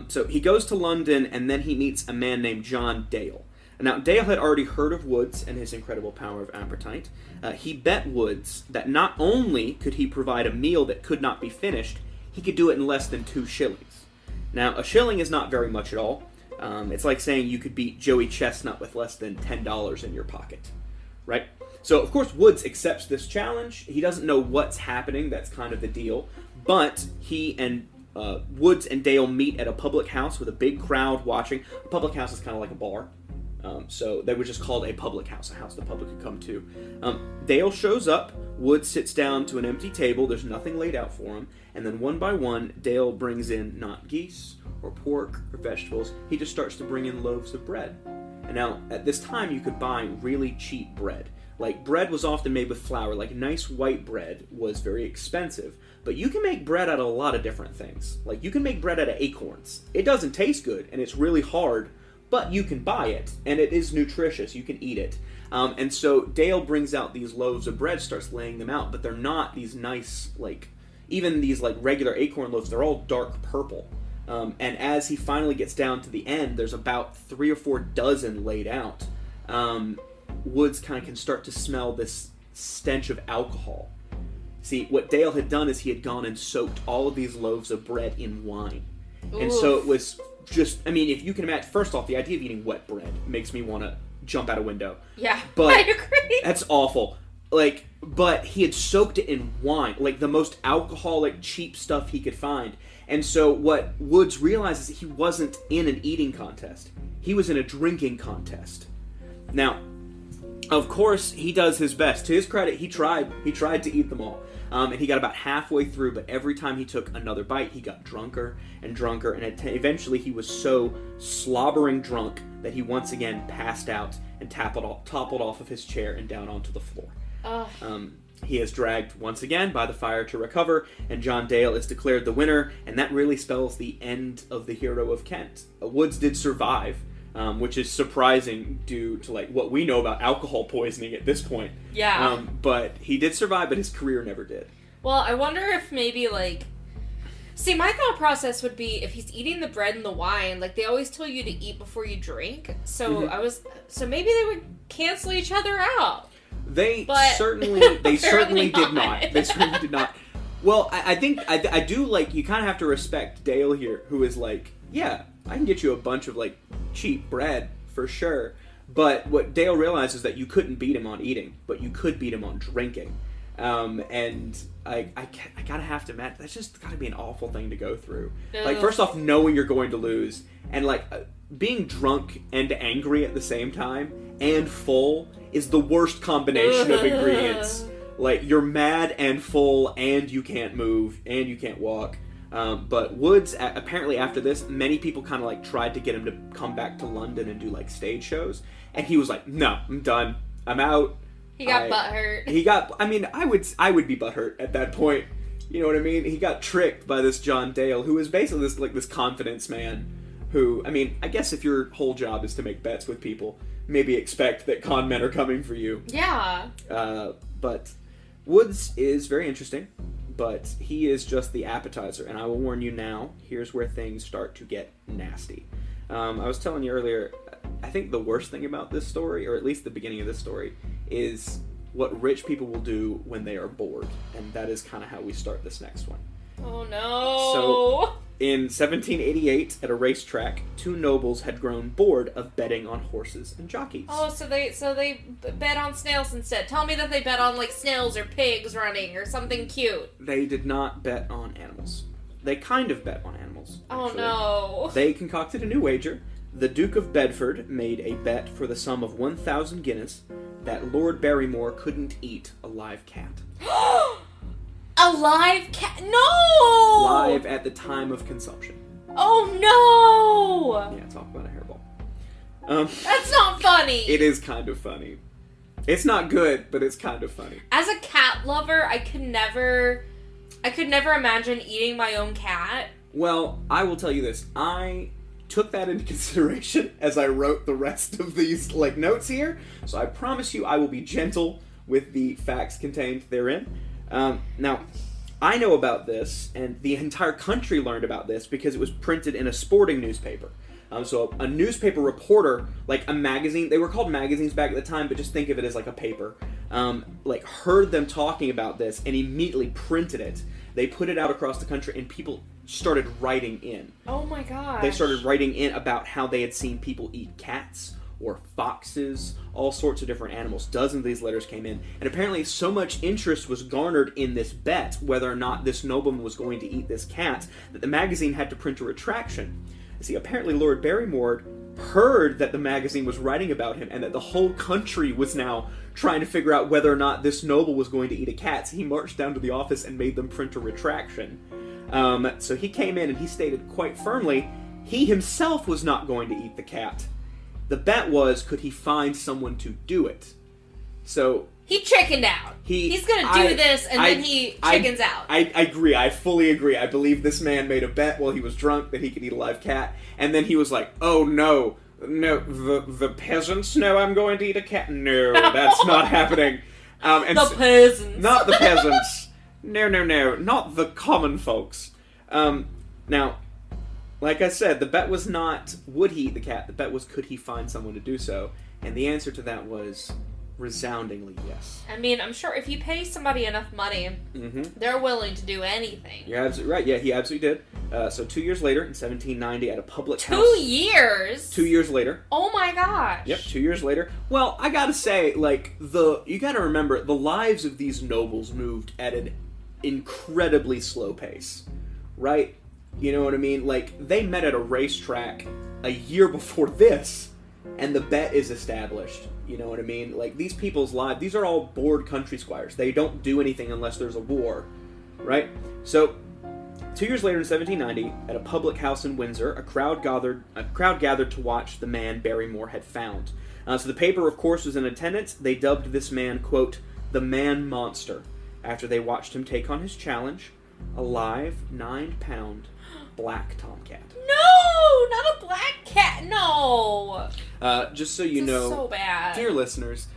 So he goes to London, and then he meets a man named John Dale. Now, Dale had already heard of Woods and his incredible power of appetite. He bet Woods that not only could he provide a meal that could not be finished, he could do it in less than 2 shillings. Now, a shilling is not very much at all. It's like saying you could beat Joey Chestnut with less than $10 in your pocket, right? So, of course, Woods accepts this challenge. He doesn't know what's happening. That's kind of the deal. But he and Woods and Dale meet at a public house with a big crowd watching. A public house is kind of like a bar. So they were just called a public house, a house the public could come to. Dale shows up. Woods sits down to an empty table. There's nothing laid out for him. And then one by one, Dale brings in not geese or pork or vegetables. He just starts to bring in loaves of bread. And now, at this time, you could buy really cheap bread. Like, bread was often made with flour. Like, nice white bread was very expensive. But you can make bread out of a lot of different things. Like, you can make bread out of acorns. It doesn't taste good, and it's really hard, but you can buy it, and it is nutritious. You can eat it. And so Dale brings out these loaves of bread, starts laying them out, but they're not these nice, even these, regular acorn loaves, they're all dark purple. And as he finally gets down to the end, there's about 3 or 4 dozen laid out. Woods kind of can start to smell this stench of alcohol. See, what Dale had done is he had gone and soaked all of these loaves of bread in wine. Oof. And so it was just, if you can imagine, first off, the idea of eating wet bread makes me want to jump out a window. Yeah, but I agree. That's awful. But he had soaked it in wine, the most alcoholic, cheap stuff he could find. And so what Woods realizes is he wasn't in an eating contest. He was in a drinking contest. Now, of course, he does his best. To his credit, he tried to eat them all. And he got about halfway through, but every time he took another bite, he got drunker and drunker, and eventually he was so slobbering drunk that he once again passed out and toppled off of his chair and down onto the floor. He is dragged once again by the fire to recover, and John Dale is declared the winner, and that really spells the end of the hero of Kent. Woods did survive, which is surprising due to what we know about alcohol poisoning at this point. Yeah. But he did survive, but his career never did. Well, I wonder if maybe see, my thought process would be if he's eating the bread and the wine, they always tell you to eat before you drink. So so maybe they would cancel each other out. They certainly did not. They certainly did not. Well, I think I do you kind of have to respect Dale here, who is yeah, I can get you a bunch of cheap bread for sure. But what Dale realized is that you couldn't beat him on eating, but you could beat him on drinking. And I gotta have to imagine that's just gotta be an awful thing to go through. First off, knowing you're going to lose, and being drunk and angry at the same time and full is the worst combination of ingredients. You're mad and full, and you can't move, and you can't walk. But Woods, apparently after this, many people kind of tried to get him to come back to London and do stage shows, and he was like, no, I'm done, I'm out. He got butthurt. I would be butthurt at that point. You know what I mean? He got tricked by this John Dale, who is basically this confidence man, who, I guess if your whole job is to make bets with people, maybe expect that con men are coming for you. Yeah. But Woods is very interesting, but he is just the appetizer, and I will warn you now, here's where things start to get nasty. I was telling you earlier, I think the worst thing about this story, or at least the beginning of this story, is what rich people will do when they are bored, and that is kind of how we start this next one. Oh no! So, in 1788, at a racetrack, 2 nobles had grown bored of betting on horses and jockeys. Oh, so they bet on snails instead. Tell me that they bet on snails or pigs running or something cute. They did not bet on animals. They kind of bet on animals. Actually. Oh no! They concocted a new wager. The Duke of Bedford made a bet for the sum of 1,000 guineas that Lord Barrymore couldn't eat a live cat. A live cat? No! Live at the time of consumption. Oh no! Yeah, talk about a hairball. That's not funny! It is kind of funny. It's not good, but it's kind of funny. As a cat lover, I could never imagine eating my own cat. Well, I will tell you this. I took that into consideration as I wrote the rest of these notes here. So I promise you I will be gentle with the facts contained therein. Now, I know about this, and the entire country learned about this because it was printed in a sporting newspaper. So a newspaper reporter, a magazine, they were called magazines back at the time, but just think of it as a paper, heard them talking about this and immediately printed it. They put it out across the country, and people started writing in. Oh my gosh. They started writing in about how they had seen people eat cats or foxes, all sorts of different animals. Dozens of these letters came in, and apparently so much interest was garnered in this bet, whether or not this nobleman was going to eat this cat, that the magazine had to print a retraction. See, apparently Lord Barrymore heard that the magazine was writing about him and that the whole country was now trying to figure out whether or not this noble was going to eat a cat. So he marched down to the office and made them print a retraction. So he came in and he stated quite firmly he himself was not going to eat the cat. The bet was, could he find someone to do it? So he chickened out. He's going to do this, and then he chickens out. I agree. I fully agree. I believe this man made a bet while he was drunk that he could eat a live cat, and then he was like, oh no, the peasants know I'm going to eat a cat? No, that's not happening. Peasants. Not the peasants. No, not the common folks. Now, like I said, the bet was not, would he eat the cat? The bet was, could he find someone to do so? And the answer to that was resoundingly yes. I mean, I'm sure if you pay somebody enough money, they're willing to do anything. You're absolutely right. Yeah, he absolutely did. So 2 years later, in 1790, at a public house... 2 years? 2 years later. Oh my gosh. Yep, 2 years later. Well, I gotta say, you gotta remember, the lives of these nobles moved at an incredibly slow pace. Right? You know what I mean? They met at a racetrack a year before this, and the bet is established. You know what I mean? These people's lives, these are all bored country squires. They don't do anything unless there's a war, right? So, 2 years later in 1790, at a public house in Windsor, a crowd gathered to watch the man Barrymore had found. So the paper, of course, was in attendance. They dubbed this man, quote, the man monster, after they watched him take on his challenge, a live 9-pound black tomcat. No, not a black cat. No. Just so you know, so bad. Dear listeners,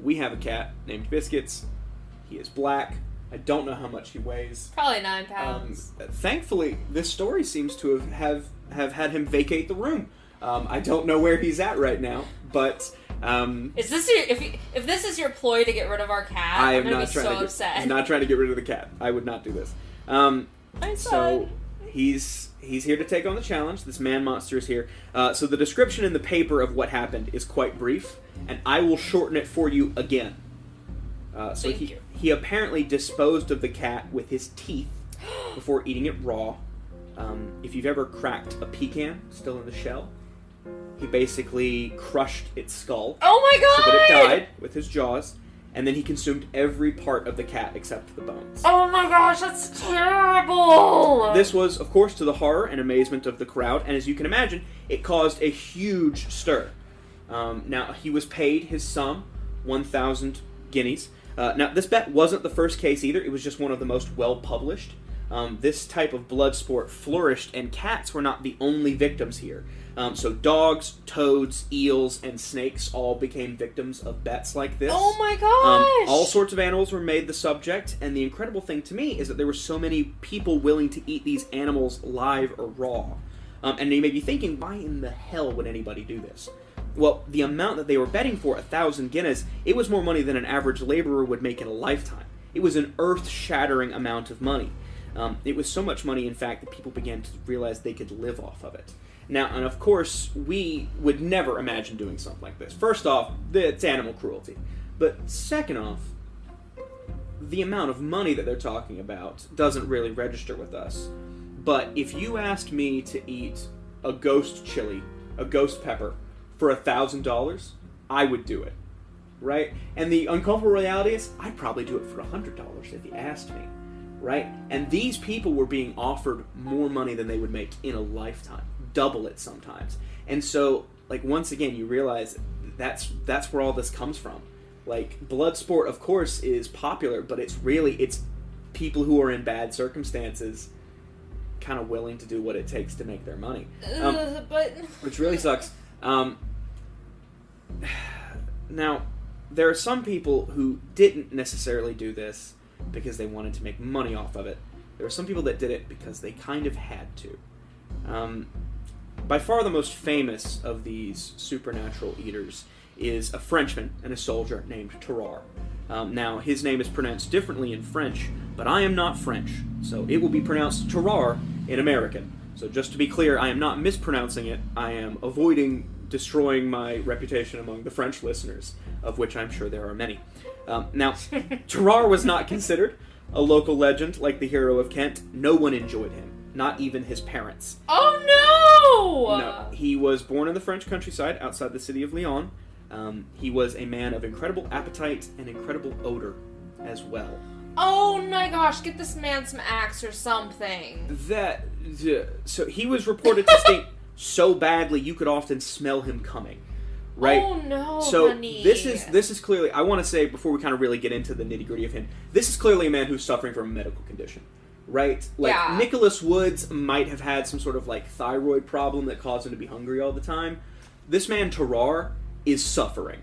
we have a cat named Biscuits. He is black. I don't know how much he weighs. Probably 9 pounds. Thankfully, this story seems to have had him vacate the room. I don't know where he's at right now, but is this if this is your ploy to get rid of our cat? I'm gonna be so upset. I'm not trying to get rid of the cat. I would not do this. So he's here to take on the challenge. This man monster is here. So the description in the paper of what happened is quite brief, and I will shorten it for you again. He apparently disposed of the cat with his teeth before eating it raw. If you've ever cracked a pecan still in the shell, he basically crushed its skull. Oh my god! So that it died with his jaws. And then he consumed every part of the cat except the bones. Oh my gosh, that's terrible! This was, of course, to the horror and amazement of the crowd, and as you can imagine, it caused a huge stir. Now, he was paid his sum, 1,000 guineas. Now, this bet wasn't the first case either, it was just one of the most well-published. This type of blood sport flourished, and cats were not the only victims here. So dogs, toads, eels, and snakes all became victims of bets like this. Oh my gosh! All sorts of animals were made the subject, and the incredible thing to me is that there were so many people willing to eat these animals live or raw. And you may be thinking, why in the hell would anybody do this? Well, the amount that they were betting for, 1,000 guineas, it was more money than an average laborer would make in a lifetime. It was an earth-shattering amount of money. It was so much money, in fact, that people began to realize they could live off of it. Now, and of course, we would never imagine doing something like this. First off, it's animal cruelty. But second off, the amount of money that they're talking about doesn't really register with us. But if you asked me to eat a ghost chili, a ghost pepper, for $1,000, I would do it. Right? And the uncomfortable reality is, I'd probably do it for $100 if you asked me. Right? And these people were being offered more money than they would make in a lifetime. Double it sometimes. And so, once again, you realize that's where all this comes from. Like, blood sport, of course, is popular, but it's people who are in bad circumstances kind of willing to do what it takes to make their money. Which really sucks. Now, there are some people who didn't necessarily do this because they wanted to make money off of it. There are some people that did it because they kind of had to. By far the most famous of these supernatural eaters is a Frenchman and a soldier named Tarrare. Now, his name is pronounced differently in French, but I am not French, so it will be pronounced Tarrare in American. So just to be clear, I am not mispronouncing it. I am avoiding destroying my reputation among the French listeners, of which I'm sure there are many. Now, Tarrare was not considered a local legend like the hero of Kent. No one enjoyed him, not even his parents. Oh no! No, he was born in the French countryside outside the city of Lyon. He was a man of incredible appetite and incredible odor as well. Oh my gosh, get this man some axe or something. So he was reported to stink so badly you could often smell him coming. Right? Oh no, so honey. this is clearly, I want to say, before we kind of really get into the nitty-gritty of him, this is clearly a man who's suffering from a medical condition. Right? Like, yeah. Nicholas Woods might have had some sort of, like, thyroid problem that caused him to be hungry all the time. This man, Tarrare, is suffering.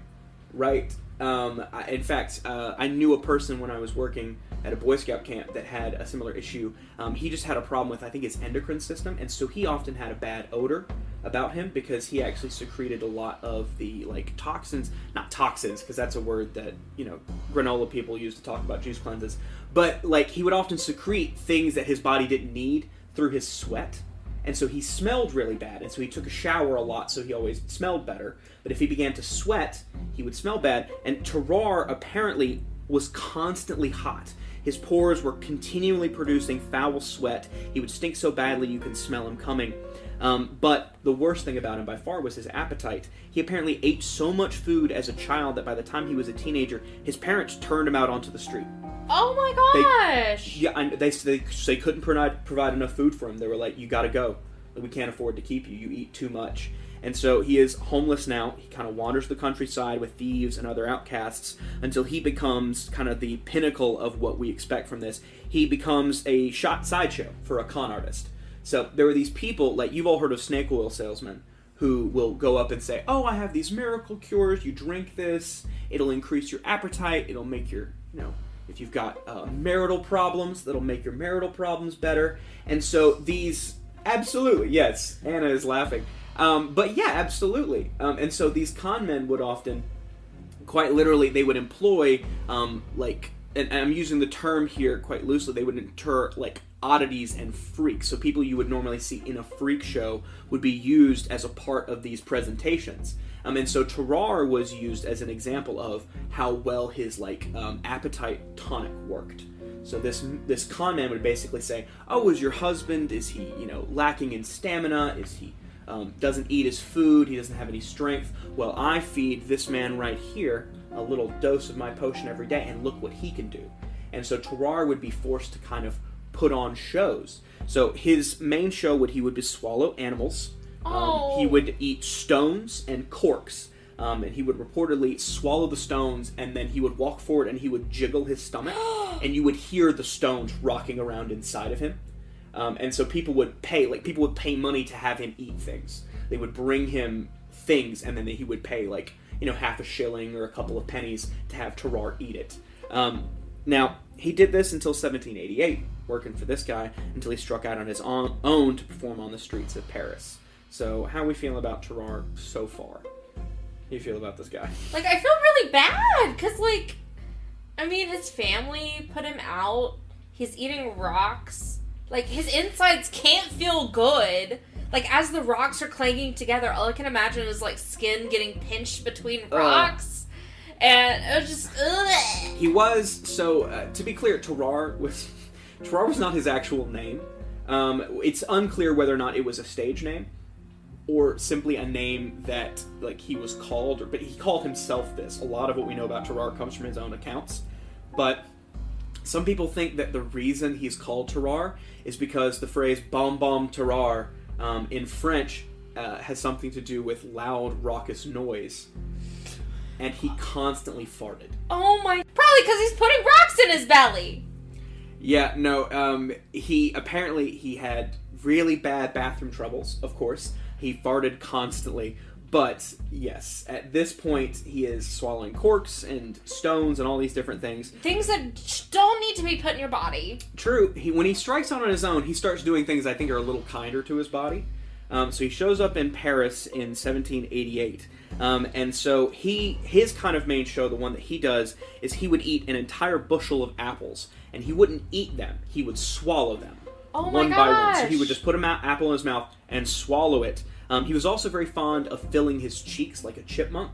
Right? In fact, I knew a person when I was working at a Boy Scout camp that had a similar issue. He just had a problem with, I think, his endocrine system, and so he often had a bad odor about him because he actually secreted a lot of the, like, toxins, not toxins, because that's a word that, you know, granola people use to talk about juice cleanses, but, like, he would often secrete things that his body didn't need through his sweat, and so he smelled really bad, and so he took a shower a lot, so he always smelled better, but if he began to sweat, he would smell bad, and Tarrare apparently was constantly hot. His pores were continually producing foul sweat. He would stink so badly you could smell him coming. But the worst thing about him by far was his appetite. He apparently ate so much food as a child that by the time he was a teenager, his parents turned him out onto the street. Oh my gosh! They couldn't provide enough food for him. They were like, you gotta go. We can't afford to keep you. You eat too much. And so he is homeless now. He kind of wanders the countryside with thieves and other outcasts until he becomes kind of the pinnacle of what we expect from this. He becomes a sideshow for a con artist. So there were these people, like you've all heard of snake oil salesmen, who will go up and say, oh, I have these miracle cures. You drink this. It'll increase your appetite. It'll make your, if you've got marital problems, that'll make your marital problems better. And so these, absolutely, yes, Anna is laughing. But yeah, absolutely. And so these con men would often, quite literally, they would employ, and I'm using the term here quite loosely, they would enter, like, oddities and freaks. So people you would normally see in a freak show would be used as a part of these presentations. And so Tarrare was used as an example of how well his, appetite tonic worked. So this con man would basically say, oh, is your husband, is he, lacking in stamina? Is he doesn't eat his food, he doesn't have any strength? Well, I feed this man right here a little dose of my potion every day, and look what he can do. And so Tarrare would be forced to kind of put on shows. So his main show he would swallow animals. He would eat stones and corks. And he would reportedly swallow the stones, and then he would walk forward and he would jiggle his stomach, and you would hear the stones rocking around inside of him. And so people would pay money to have him eat things. They would bring him things, and then he would pay half a shilling or a couple of pennies to have Tarrare eat it. Now, he did this until 1788, working for this guy, until he struck out on his own to perform on the streets of Paris. So, how are we feeling about Tarrare so far? How do you feel about this guy? I feel really bad, because, his family put him out. He's eating rocks. His insides can't feel good. As the rocks are clanging together, all I can imagine is, skin getting pinched between rocks. And it was just, ugh. He was, to be clear, Tarrare was not his actual name. It's unclear whether or not it was a stage name, or simply a name that, he was called, but he called himself this. A lot of what we know about Tarrare comes from his own accounts. But some people think that the reason he's called Tarrare is because the phrase "bom bom Tarrare" in French has something to do with loud, raucous noise. and he constantly farted. Oh my... Probably because he's putting rocks in his belly. Yeah, no, he had really bad bathroom troubles, of course. He farted constantly. But, yes, at this point, he is swallowing corks and stones and all these different things. Things that don't need to be put in your body. True. When he strikes out on his own, he starts doing things I think are a little kinder to his body. So he shows up in Paris in 1788. And so his kind of main show, the one that he does, is he would eat an entire bushel of apples. And he wouldn't eat them. He would swallow them. Oh my one gosh. by one. So he would just put an apple in his mouth and swallow it. He was also very fond of filling his cheeks like a chipmunk,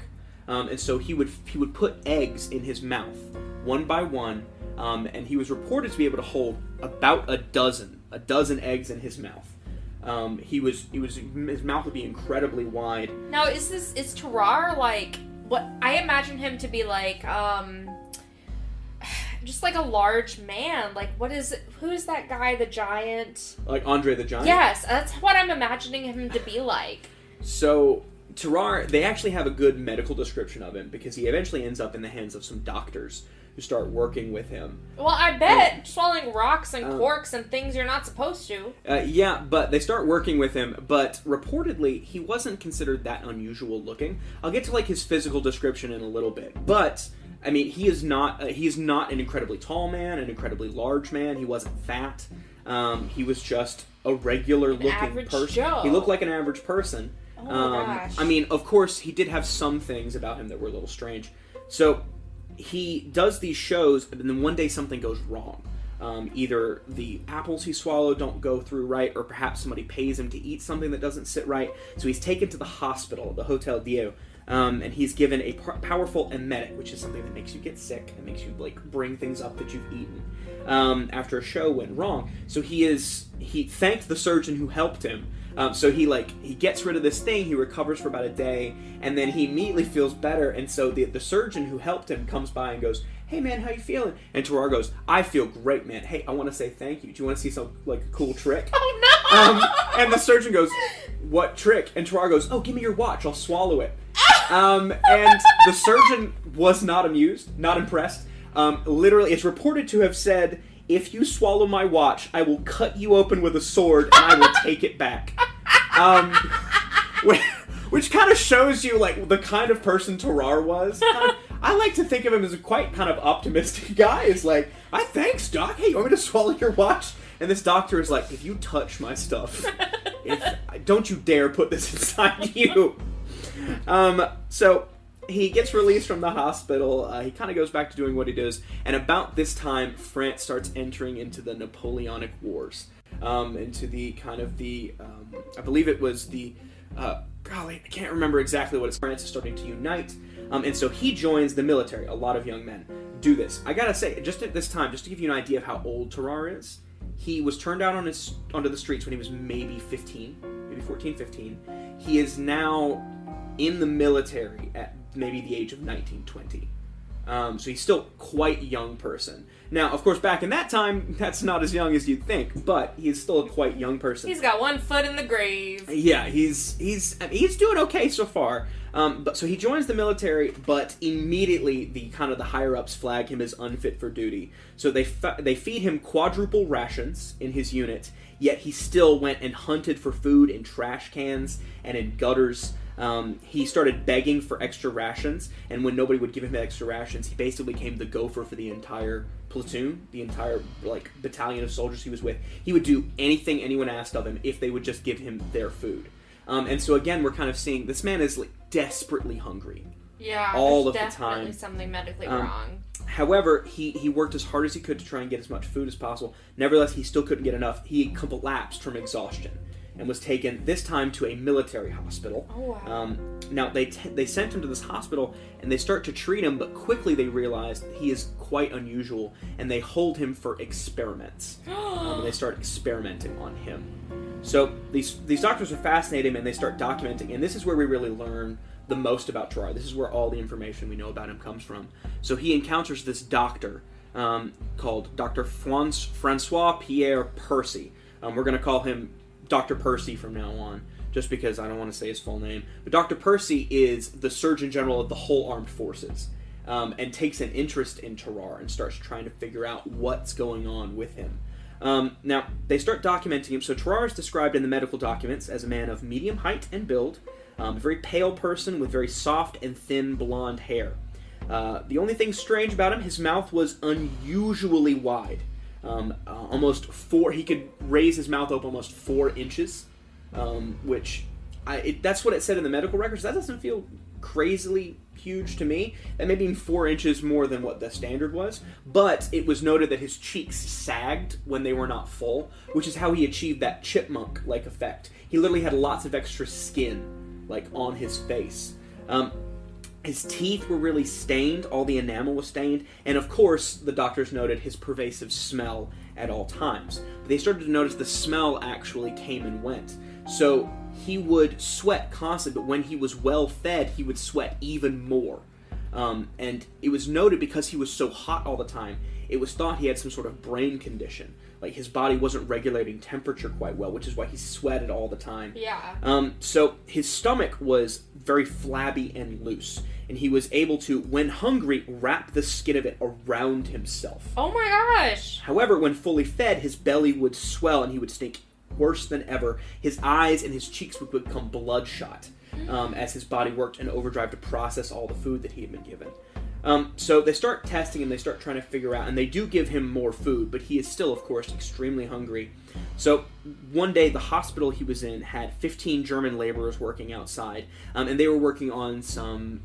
and so he would put eggs in his mouth, one by one, and he was reported to be able to hold about a dozen eggs in his mouth. His mouth would be incredibly wide. Now, is Tarrare like what I imagine him to be like? Just like a large man. Like, who is that guy, the giant? Like Andre the Giant? Yes, that's what I'm imagining him to be like. So, Tarrare, they actually have a good medical description of him, because he eventually ends up in the hands of some doctors who start working with him. Well, I bet swallowing rocks and corks and things you're not supposed to. Yeah, but they start working with him, but reportedly, he wasn't considered that unusual looking. I'll get to, like, his physical description in a little bit, but... I mean, he is not an incredibly tall man, an incredibly large man. He wasn't fat. He was just a regular-looking person. Joe. He looked like an average person. Oh my gosh. I mean, of course, he did have some things about him that were a little strange. So, he does these shows, and then one day something goes wrong. Either the apples he swallowed don't go through right, or perhaps somebody pays him to eat something that doesn't sit right. So he's taken to the hospital, the Hotel Dieu. And he's given a powerful emetic, which is something that makes you get sick and makes you like bring things up that you've eaten after a show went wrong. So he thanked the surgeon who helped him. So he gets rid of this thing. He recovers for about a day, and then he immediately feels better. And so the surgeon who helped him comes by and goes, "Hey man, how you feeling?" And Tarrare goes, "I feel great, man. Hey, I want to say thank you. Do you want to see some like a cool trick?" Oh no! And the surgeon goes, "What trick?" And Tarrare goes, "Oh, give me your watch. I'll swallow it." And the surgeon was not amused, not impressed. Literally, it's reported to have said, "If you swallow my watch, I will cut you open with a sword and I will take it back." Which kind of shows you, like, the kind of person Tarrare was. I like to think of him as a quite kind of optimistic guy. It's like, thanks, Doc. Hey, you want me to swallow your watch? And this doctor is like, "If you touch my stuff, don't you dare put this inside you." So he gets released from the hospital. He kind of goes back to doing what he does. And about this time, France starts entering into the Napoleonic Wars. Into the kind of I believe it was the, golly, I can't remember exactly what it's. France is starting to unite. And so he joins the military. A lot of young men do this. I gotta say, just at this time, just to give you an idea of how old Tarrare is, he was turned out onto the streets when he was maybe 15, maybe 14, 15. He is now in the military at maybe the age of 19, 20. So he's still quite a young person. Now, of course, back in that time, that's not as young as you'd think, but he's still a quite young person. He's got one foot in the grave. Yeah, he's doing okay so far. But so he joins the military, but immediately the higher ups flag him as unfit for duty. So they feed him quadruple rations in his unit. Yet he still went and hunted for food in trash cans and in gutters. He started begging for extra rations, and when nobody would give him extra rations, he basically became the gopher for the entire platoon, the entire battalion of soldiers he was with. He would do anything anyone asked of him if they would just give him their food. And so again, we're kind of seeing this man is desperately hungry. Yeah, all of the definitely time. Something medically wrong. However, he worked as hard as he could to try and get as much food as possible. Nevertheless, he still couldn't get enough. He collapsed from exhaustion and was taken, this time, to a military hospital. Oh, wow. Now, they sent him to this hospital, and they start to treat him, but quickly they realize that he is quite unusual, and they hold him for experiments. And they start experimenting on him. So these doctors are fascinating, and they start documenting, and this is where we really learn the most about Tarrare. This is where all the information we know about him comes from. So he encounters this doctor called Dr. Francois Pierre Percy. We're going to call him Dr. Percy from now on. just because I don't want to say his full name. But Dr. Percy is the Surgeon General of the whole armed forces, and takes an interest in Tarrare and starts trying to figure out what's going on with him. Now, they start documenting him. So Tarrare is described in the medical documents as a man of medium height and build, a very pale person with very soft and thin blonde hair. The only thing strange about him, his mouth was unusually wide. Almost 4, he could raise his mouth up almost 4 inches, which, that's what it said in the medical records. That doesn't feel crazily huge to me. That may be 4 inches more than what the standard was, but it was noted that his cheeks sagged when they were not full, which is how he achieved that chipmunk-like effect. He literally had lots of extra skin, like, on his face. His teeth were really stained, all the enamel was stained, and of course, the doctors noted his pervasive smell at all times. But they started to notice the smell actually came and went. So he would sweat constantly, but when he was well fed, he would sweat even more. And it was noted because he was so hot all the time, it was thought he had some sort of brain condition. Like, his body wasn't regulating temperature quite well, which is why he sweated all the time. Yeah. So his stomach was very flabby and loose, and he was able to, when hungry, wrap the skin of it around himself. Oh my gosh! However, when fully fed, his belly would swell and he would stink worse than ever. His eyes and his cheeks would become bloodshot as his body worked in overdrive to process all the food that he had been given. So they start testing him, they start trying to figure out, and they do give him more food, but he is still, of course, extremely hungry. So one day, the hospital he was in had 15 German laborers working outside, and they were working on some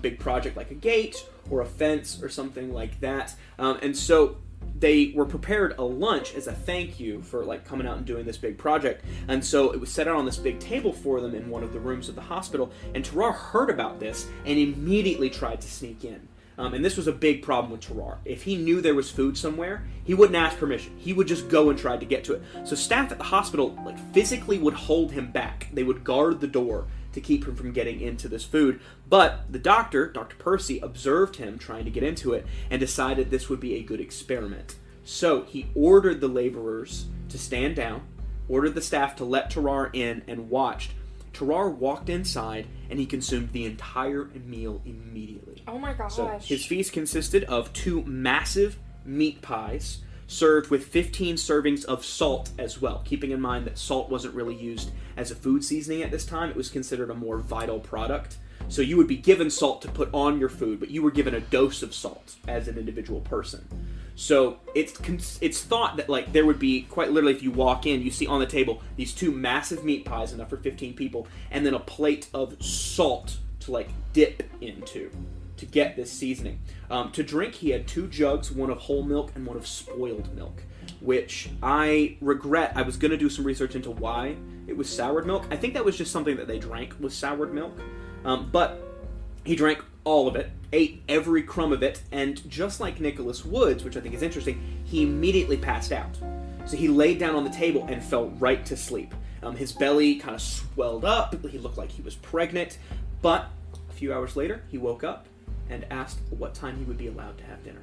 big project like a gate or a fence or something like that. And so they were prepared a lunch as a thank you for coming out and doing this big project. And so it was set out on this big table for them in one of the rooms of the hospital, and Tarrare heard about this and immediately tried to sneak in. And this was a big problem with Tarrare. If he knew there was food somewhere, he wouldn't ask permission. He would just go and try to get to it. So staff at the hospital physically would hold him back. They would guard the door to keep him from getting into this food. But the doctor, Dr. Percy, observed him trying to get into it and decided this would be a good experiment. So he ordered the laborers to stand down, ordered the staff to let Tarrare in, and watched. Tarrare walked inside, and he consumed the entire meal immediately. Oh my gosh. So his feast consisted of 2 massive meat pies, served with 15 servings of salt as well, keeping in mind that salt wasn't really used as a food seasoning at this time. It was considered a more vital product. So you would be given salt to put on your food, but you were given a dose of salt as an individual person. So it's thought that there would be, quite literally, if you walk in, you see on the table these 2 massive meat pies, enough for 15 people, and then a plate of salt to dip into to get this seasoning. To drink, he had 2 jugs, one of whole milk and one of spoiled milk, which I regret. I was going to do some research into why it was soured milk. I think that was just something that they drank was soured milk, but he drank all of it, ate every crumb of it, and just like Nicholas Woods, which I think is interesting, he immediately passed out. So he laid down on the table and fell right to sleep. His belly kind of swelled up, he looked like he was pregnant, but a few hours later, he woke up and asked what time he would be allowed to have dinner.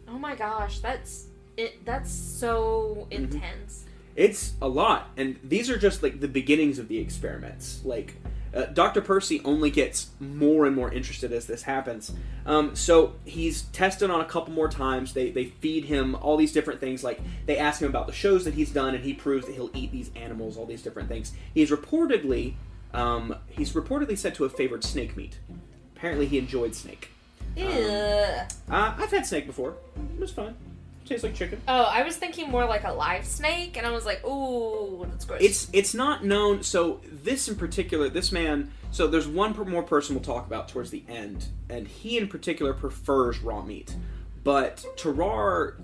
Oh my gosh, that's so intense. It's a lot, and these are just the beginnings of the experiments. Dr. Percy only gets more and more interested as this happens. So he's tested on a couple more times. They feed him all these different things. They ask him about the shows that he's done, and he proves that he'll eat these animals, all these different things. He's reportedly said to have favored snake meat. Apparently he enjoyed snake. I've had snake before. It was fun. Tastes like chicken. Oh, I was thinking more like a live snake, and I was like, ooh, that's gross. It's not known. So this in particular, this man. So there's one more person we'll talk about towards the end, and he in particular prefers raw meat. But Tarrare,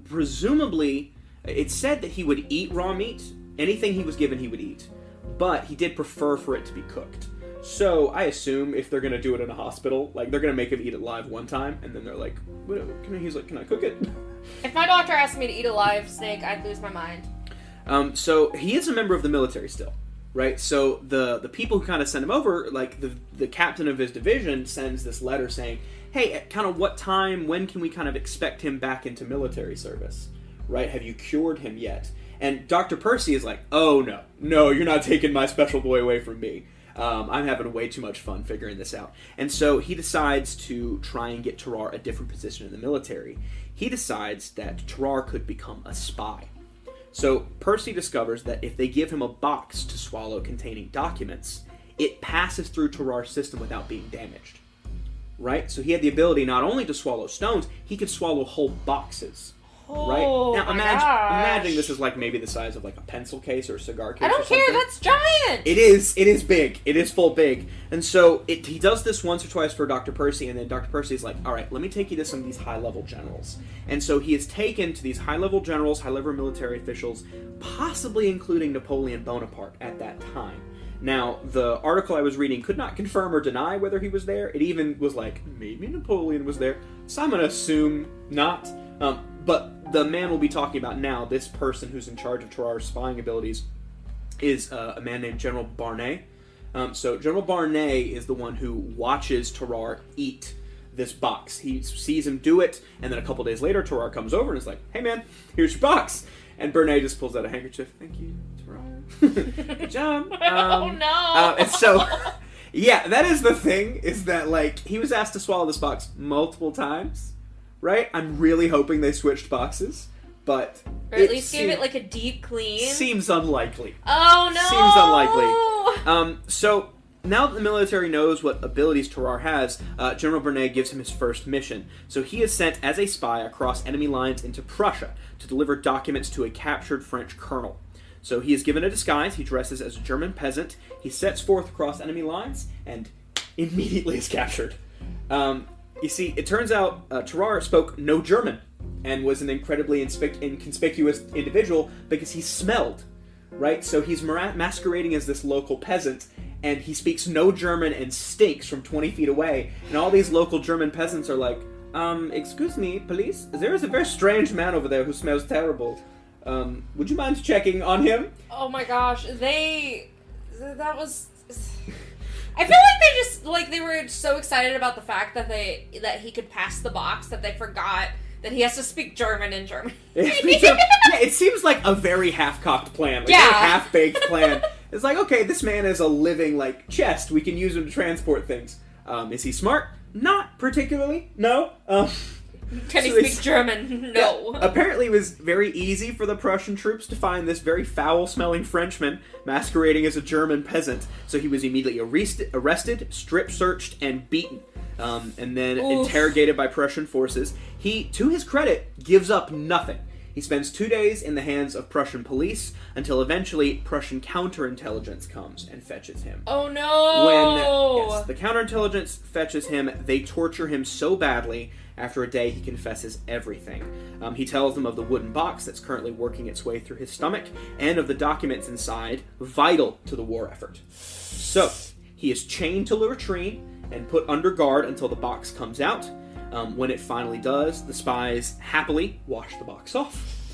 presumably, it's said that he would eat raw meat. Anything he was given, he would eat. But he did prefer for it to be cooked. So I assume if they're going to do it in a hospital, they're going to make him eat it live one time, and then they're like, he's like, can I cook it? If my doctor asked me to eat a live snake, I'd lose my mind. So he is a member of the military still, right? So the people who kind of send him over, the captain of his division sends this letter saying, hey, at kind of what time, when can we kind of expect him back into military service, right? Have you cured him yet? And Dr. Percy is like, oh no, you're not taking my special boy away from me. I'm having way too much fun figuring this out. And so he decides to try and get Tarrare a different position in the military. He decides that Tarrare could become a spy. So Percy discovers that if they give him a box to swallow containing documents, it passes through Tarrare's system without being damaged. Right? So he had the ability not only to swallow stones, he could swallow whole boxes. Right? Now imagine this is like maybe the size of like a pencil case or a cigar case. I don't care, that's giant! It is big. It is full big. And so he does this once or twice for Dr. Percy, and then Dr. Percy is like, alright, let me take you to some of these high-level generals. And so he is taken to these high-level generals, high-level military officials, possibly including Napoleon Bonaparte at that time. Now, the article I was reading could not confirm or deny whether he was there. It even was like, maybe Napoleon was there. So I'm going to assume not. But the man we'll be talking about now, this person who's in charge of Tarrare's spying abilities, is a man named General Barnay. So General Barnay is the one who watches Tarrare eat this box. He sees him do it, and then a couple days later, Tarrare comes over and is like, hey man, here's your box. And Barnay just pulls out a handkerchief. Thank you, Tarrare. Good job. Oh no! And so, yeah, that is the thing, is that, like, he was asked to swallow this box multiple times. Right? I'm really hoping they switched boxes, but... Or at least gave it, like, a deep clean. Seems unlikely. Oh, no! Seems unlikely. So, now that the military knows what abilities Tarrare has, General Barnay gives him his first mission. So he is sent as a spy across enemy lines into Prussia to deliver documents to a captured French colonel. So he is given a disguise, he dresses as a German peasant, he sets forth across enemy lines, and immediately is captured. You see, it turns out Tarrare spoke no German and was an incredibly inconspicuous individual because he smelled, right? So he's masquerading as this local peasant, and he speaks no German and stinks from 20 feet away. And all these local German peasants are like, excuse me, police? There is a very strange man over there who smells terrible. Would you mind checking on him? Oh my gosh, that was... I feel like they just, like, they were so excited about the fact that he could pass the box that they forgot that he has to speak German in Germany. Yeah, it seems like a very half-cocked plan, like a half-baked plan. It's like, okay, this man is a living, like, chest. We can use him to transport things. Is he smart? Not particularly. No. Can he speak German? No. Yeah, apparently it was very easy for the Prussian troops to find this very foul-smelling Frenchman masquerading as a German peasant. So he was immediately arrested, strip-searched, and beaten. And then interrogated by Prussian forces. He, to his credit, gives up nothing. He spends 2 days in the hands of Prussian police until eventually Prussian counterintelligence comes and fetches him. Oh no! When the counterintelligence fetches him, they torture him so badly. After a day, he confesses everything. He tells them of the wooden box that's currently working its way through his stomach, and of the documents inside, vital to the war effort. So, he is chained to a latrine and put under guard until the box comes out. When it finally does, the spies happily wash the box off.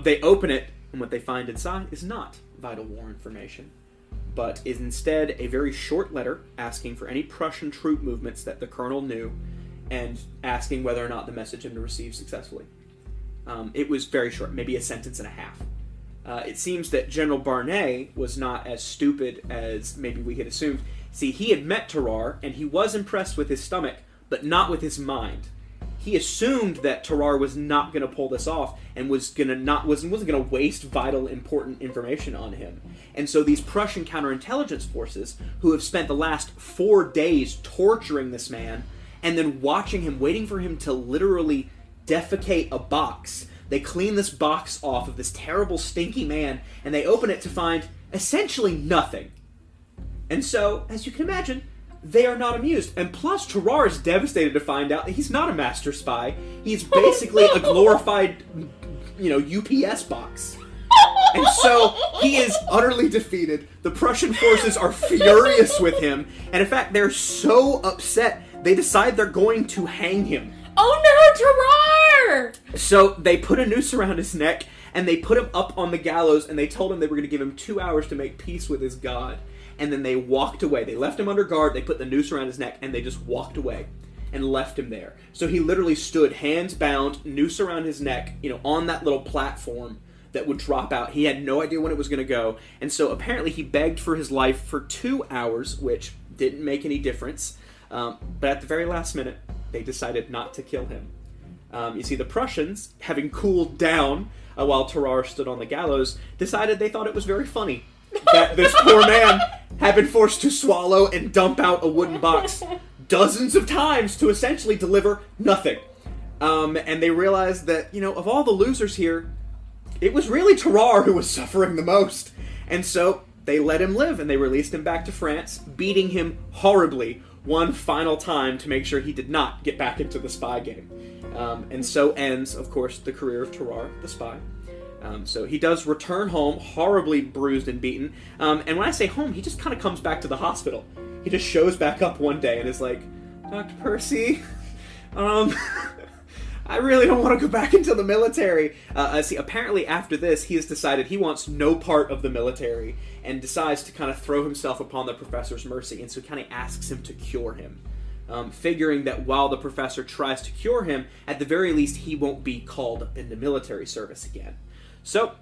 They open it, and what they find inside is not vital war information, but is instead a very short letter asking for any Prussian troop movements that the colonel knew, and asking whether or not the message had been received successfully. It was very short, maybe a sentence and a half. It seems that General Barnay was not as stupid as maybe we had assumed. See, he had met Tarrare, and he was impressed with his stomach, but not with his mind. He assumed that Tarrare was not going to pull this off, and wasn't going to waste vital, important information on him. And so these Prussian counterintelligence forces, who have spent the last 4 days torturing this man, and then watching him, waiting for him to literally defecate a box. They clean this box off of this terrible, stinky man, and they open it to find essentially nothing. And so, as you can imagine, they are not amused. And plus, Tarrare is devastated to find out that he's not a master spy. He's basically a glorified, UPS box. And so, he is utterly defeated. The Prussian forces are furious with him. And in fact, they're so upset, they decide they're going to hang him. Oh no, Tarrare! So they put a noose around his neck, and they put him up on the gallows, and they told him they were going to give him 2 hours to make peace with his God. And then they walked away. They left him under guard, they put the noose around his neck, and they just walked away and left him there. So he literally stood, hands bound, noose around his neck, on that little platform that would drop out. He had no idea when it was going to go, and so apparently he begged for his life for 2 hours, which didn't make any difference. But at the very last minute, they decided not to kill him. You see, the Prussians, having cooled down while Tarrare stood on the gallows, decided they thought it was very funny that this poor man had been forced to swallow and dump out a wooden box dozens of times to essentially deliver nothing. And they realized that, of all the losers here, it was really Tarrare who was suffering the most. And so they let him live, and they released him back to France, beating him horribly one final time to make sure he did not get back into the spy game. And so ends, of course, the career of Tarrare, the spy. So he does return home, horribly bruised and beaten. And when I say home, he just kind of comes back to the hospital. He just shows back up one day and is like, Dr. Percy, I really don't want to go back into the military. See, apparently after this, he has decided he wants no part of the military and decides to kind of throw himself upon the professor's mercy, and so he kind of asks him to cure him. Figuring that while the professor tries to cure him, at the very least he won't be called up into military service again. So,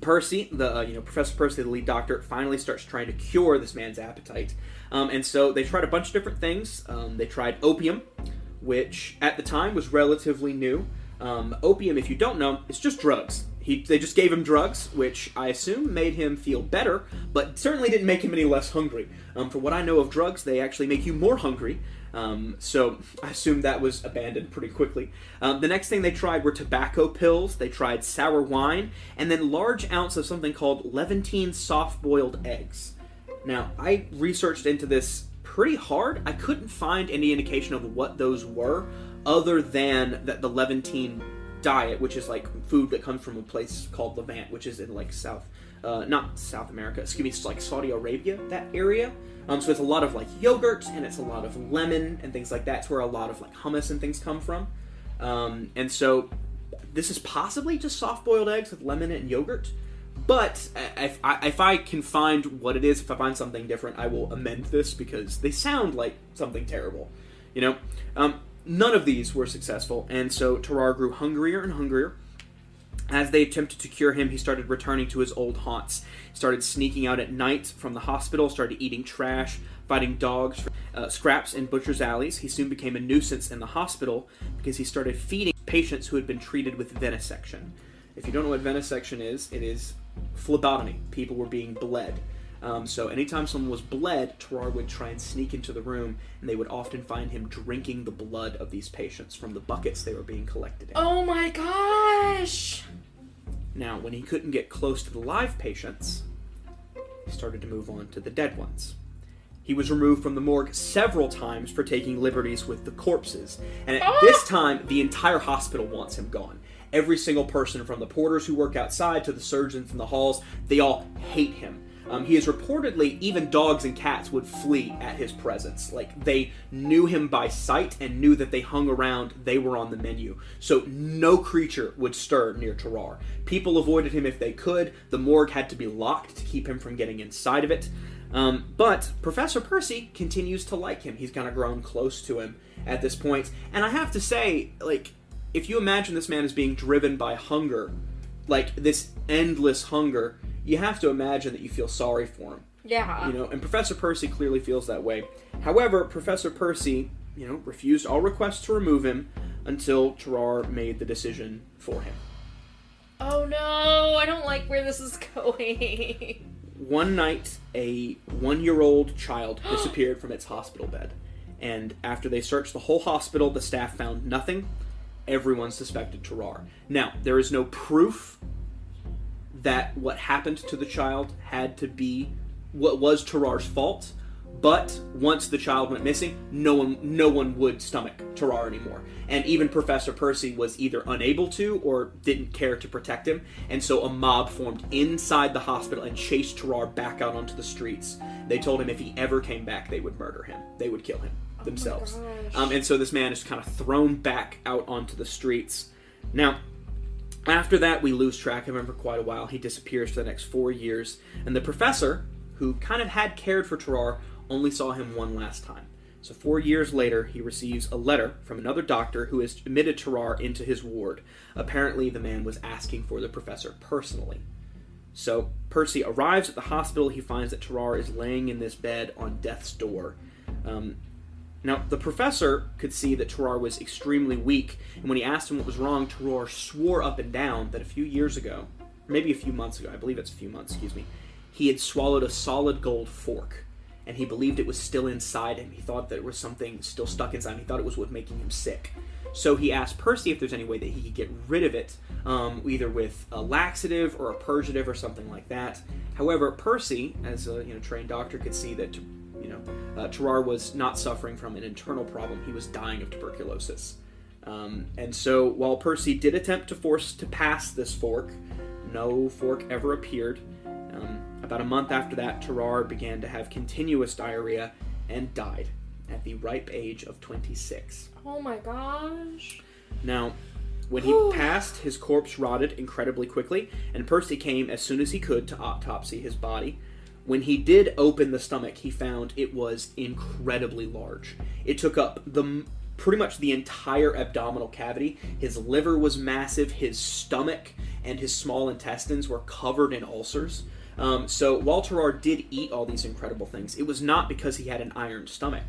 Percy, Professor Percy, the lead doctor, finally starts trying to cure this man's appetite. And so they tried a bunch of different things. They tried opium, which at the time was relatively new. Opium, if you don't know, is just drugs. They just gave him drugs, which I assume made him feel better, but certainly didn't make him any less hungry. For what I know of drugs, they actually make you more hungry. So I assume that was abandoned pretty quickly. The next thing they tried were tobacco pills. They tried sour wine, and then large ounce of something called Levantine soft-boiled eggs. Now, I researched into this pretty hard. I couldn't find any indication of what those were, other than that the Levantine diet, which is like food that comes from a place called Levant, which is in like not South America, it's like Saudi Arabia, that area. So it's a lot of like yogurt, and it's a lot of lemon and things like that. It's where a lot of like hummus and things come from. And so this is possibly just soft-boiled eggs with lemon and yogurt. But if I can find what it is, if I find something different, I will amend this, because they sound like something terrible. None of these were successful, and so Tarrare grew hungrier and hungrier. As they attempted to cure him, he started returning to his old haunts. He started sneaking out at night from the hospital, started eating trash, fighting dogs for scraps in butcher's alleys. He soon became a nuisance in the hospital because he started feeding patients who had been treated with venesection. If you don't know what venesection is, it is phlebotomy. People were being bled. So anytime someone was bled, Tarrare would try and sneak into the room, and they would often find him drinking the blood of these patients from the buckets they were being collected in. Oh my gosh! Now, when he couldn't get close to the live patients, he started to move on to the dead ones. He was removed from the morgue several times for taking liberties with the corpses, and at this time, the entire hospital wants him gone. Every single person, from the porters who work outside to the surgeons in the halls, they all hate him. He is reportedly, even dogs and cats would flee at his presence. Like, they knew him by sight and knew that they hung around, they were on the menu. So no creature would stir near Tarrare. People avoided him if they could. The morgue had to be locked to keep him from getting inside of it. But Professor Percy continues to like him. He's kind of grown close to him at this point. And I have to say, like, if you imagine this man as being driven by hunger, like this endless hunger, you have to imagine that you feel sorry for him. Yeah. And Professor Percy clearly feels that way. However, Professor Percy, refused all requests to remove him until Tarrare made the decision for him. Oh no, I don't like where this is going. One night, a 1-year-old child disappeared from its hospital bed. And after they searched the whole hospital, the staff found nothing. Everyone suspected Tarrare. Now, there is no proof that what happened to the child had to be what was Tarrare's fault, but once the child went missing, no one would stomach Tarrare anymore. And even Professor Percy was either unable to or didn't care to protect him, and so a mob formed inside the hospital and chased Tarrare back out onto the streets. They told him if he ever came back, they would murder him. They would kill him themselves. And so this man is kind of thrown back out onto the streets. Now, after that, we lose track of him for quite a while. He disappears for the next 4 years. And the professor, who kind of had cared for Tarrare, only saw him one last time. So 4 years later, he receives a letter from another doctor who has admitted Tarrare into his ward. Apparently, the man was asking for the professor personally. So Percy arrives at the hospital. He finds that Tarrare is laying in this bed on death's door. Now, the professor could see that Tarrare was extremely weak, and when he asked him what was wrong, Tarrare swore up and down that a few years ago, or maybe a few months ago, I believe it's a few months, he had swallowed a solid gold fork, and he believed it was still inside him. He thought that there was something still stuck inside him. He thought it was what was making him sick. So he asked Percy if there's any way that he could get rid of it, either with a laxative or a purgative or something like that. However, Percy, as a trained doctor, could see that Tarrare was not suffering from an internal problem. He was dying of tuberculosis. And so while Percy did attempt to pass this fork, no fork ever appeared. About a month after that, Tarrare began to have continuous diarrhea and died at the ripe age of 26. Oh my gosh. Now, when he passed, his corpse rotted incredibly quickly, and Percy came as soon as he could to autopsy his body. When he did open the stomach, he found it was incredibly large. It took up pretty much the entire abdominal cavity. His liver was massive, his stomach and his small intestines were covered in ulcers. So while Tarrare did eat all these incredible things, it was not because he had an iron stomach.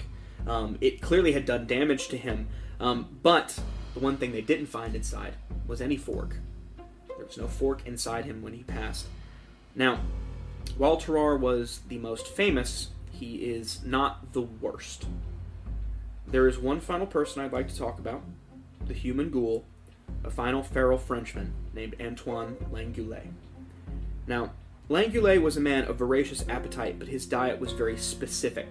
It clearly had done damage to him, but the one thing they didn't find inside was any fork. There was no fork inside him when he passed. Now, while Tarrare was the most famous, he is not the worst. There is one final person I'd like to talk about, the human ghoul, a final feral Frenchman named Antoine Langoulet. Now, Langoulet was a man of voracious appetite, but his diet was very specific.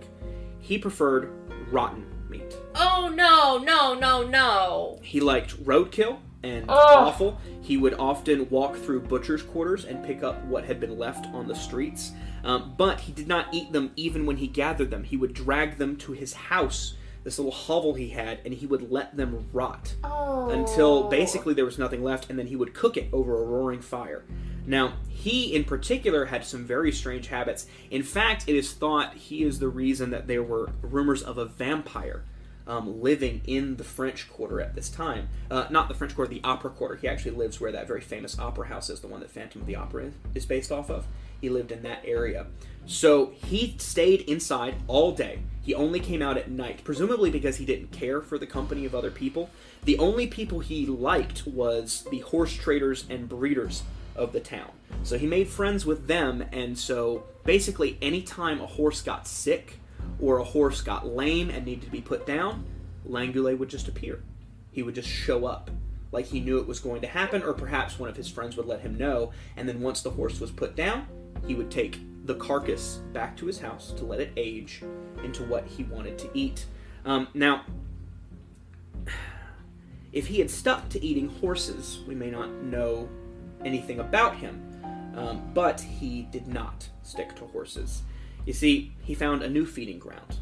He preferred rotten meat. Oh, no. He liked roadkill and offal. He would often walk through butcher's quarters and pick up what had been left on the streets. But he did not eat them even when he gathered them. He would drag them to his house, this little hovel he had, and he would let them rot until basically there was nothing left, and then he would cook it over a roaring fire. Now, he in particular had some very strange habits. In fact, it is thought he is the reason that there were rumors of a vampire living in the French Quarter at this time. Not the French Quarter, the Opera Quarter. He actually lives where that very famous opera house is, the one that Phantom of the Opera is based off of. He lived in that area. So he stayed inside all day. He only came out at night, presumably because he didn't care for the company of other people. The only people he liked was the horse traders and breeders of the town. So he made friends with them, and so basically any time a horse got sick or a horse got lame and needed to be put down, Langoulet would just appear. He would just show up, like he knew it was going to happen, or perhaps one of his friends would let him know, and then once the horse was put down, he would take the carcass back to his house to let it age into what he wanted to eat. Now, if he had stuck to eating horses, we may not know anything about him, but he did not stick to horses. You see, he found a new feeding ground.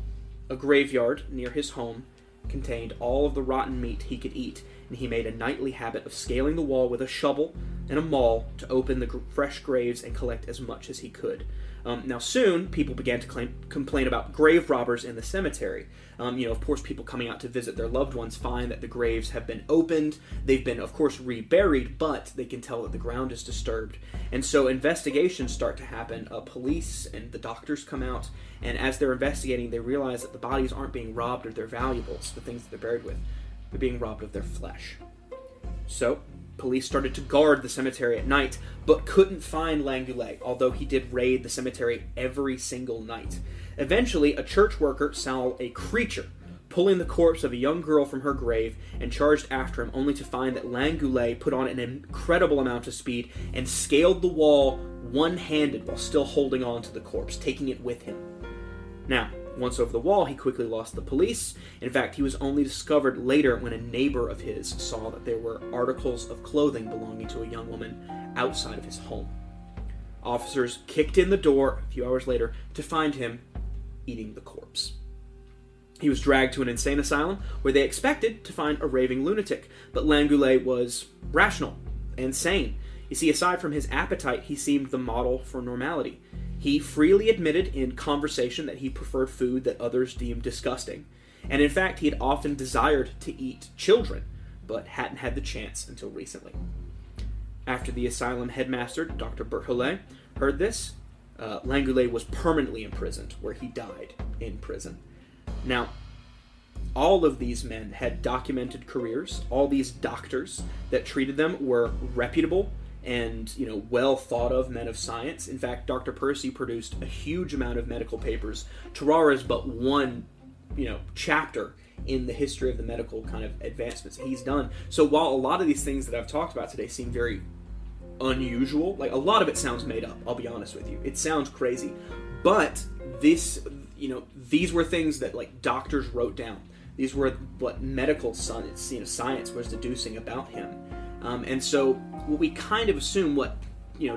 A graveyard near his home contained all of the rotten meat he could eat, and he made a nightly habit of scaling the wall with a shovel and a maul to open the fresh graves and collect as much as he could. Now soon, people began to complain about grave robbers in the cemetery. Of course, people coming out to visit their loved ones find that the graves have been opened. They've been, of course, reburied, but they can tell that the ground is disturbed. And so investigations start to happen. Police and the doctors come out, and as they're investigating, they realize that the bodies aren't being robbed of their valuables, the things that they're buried with. They're being robbed of their flesh. So, police started to guard the cemetery at night, but couldn't find Langoulet, although he did raid the cemetery every single night. Eventually, a church worker saw a creature pulling the corpse of a young girl from her grave and charged after him, only to find that Langoulet put on an incredible amount of speed and scaled the wall one-handed while still holding on to the corpse, taking it with him. Now, once over the wall, he quickly lost the police. In fact, he was only discovered later when a neighbor of his saw that there were articles of clothing belonging to a young woman outside of his home. Officers kicked in the door a few hours later to find him eating the corpse. He was dragged to an insane asylum where they expected to find a raving lunatic, but Langoulet was rational and sane. You see, aside from his appetite, he seemed the model for normality. He freely admitted in conversation that he preferred food that others deemed disgusting. and in fact he had often desired to eat children, but hadn't had the chance until recently. After the asylum headmaster, Dr. Berthollet, heard this, Langoulet was permanently imprisoned, where he died in prison. Now, all of these men had documented careers. All these doctors that treated them were reputable and, well thought of men of science. In fact, Dr. Percy produced a huge amount of medical papers. Tarrare is but one, chapter in the history of the medical kind of advancements that he's done. So while a lot of these things that I've talked about today seem very unusual, like a lot of it sounds made up, I'll be honest with you. It sounds crazy. But these were things that like doctors wrote down. These were what medical science was deducing about him. And so what we kind of assume, what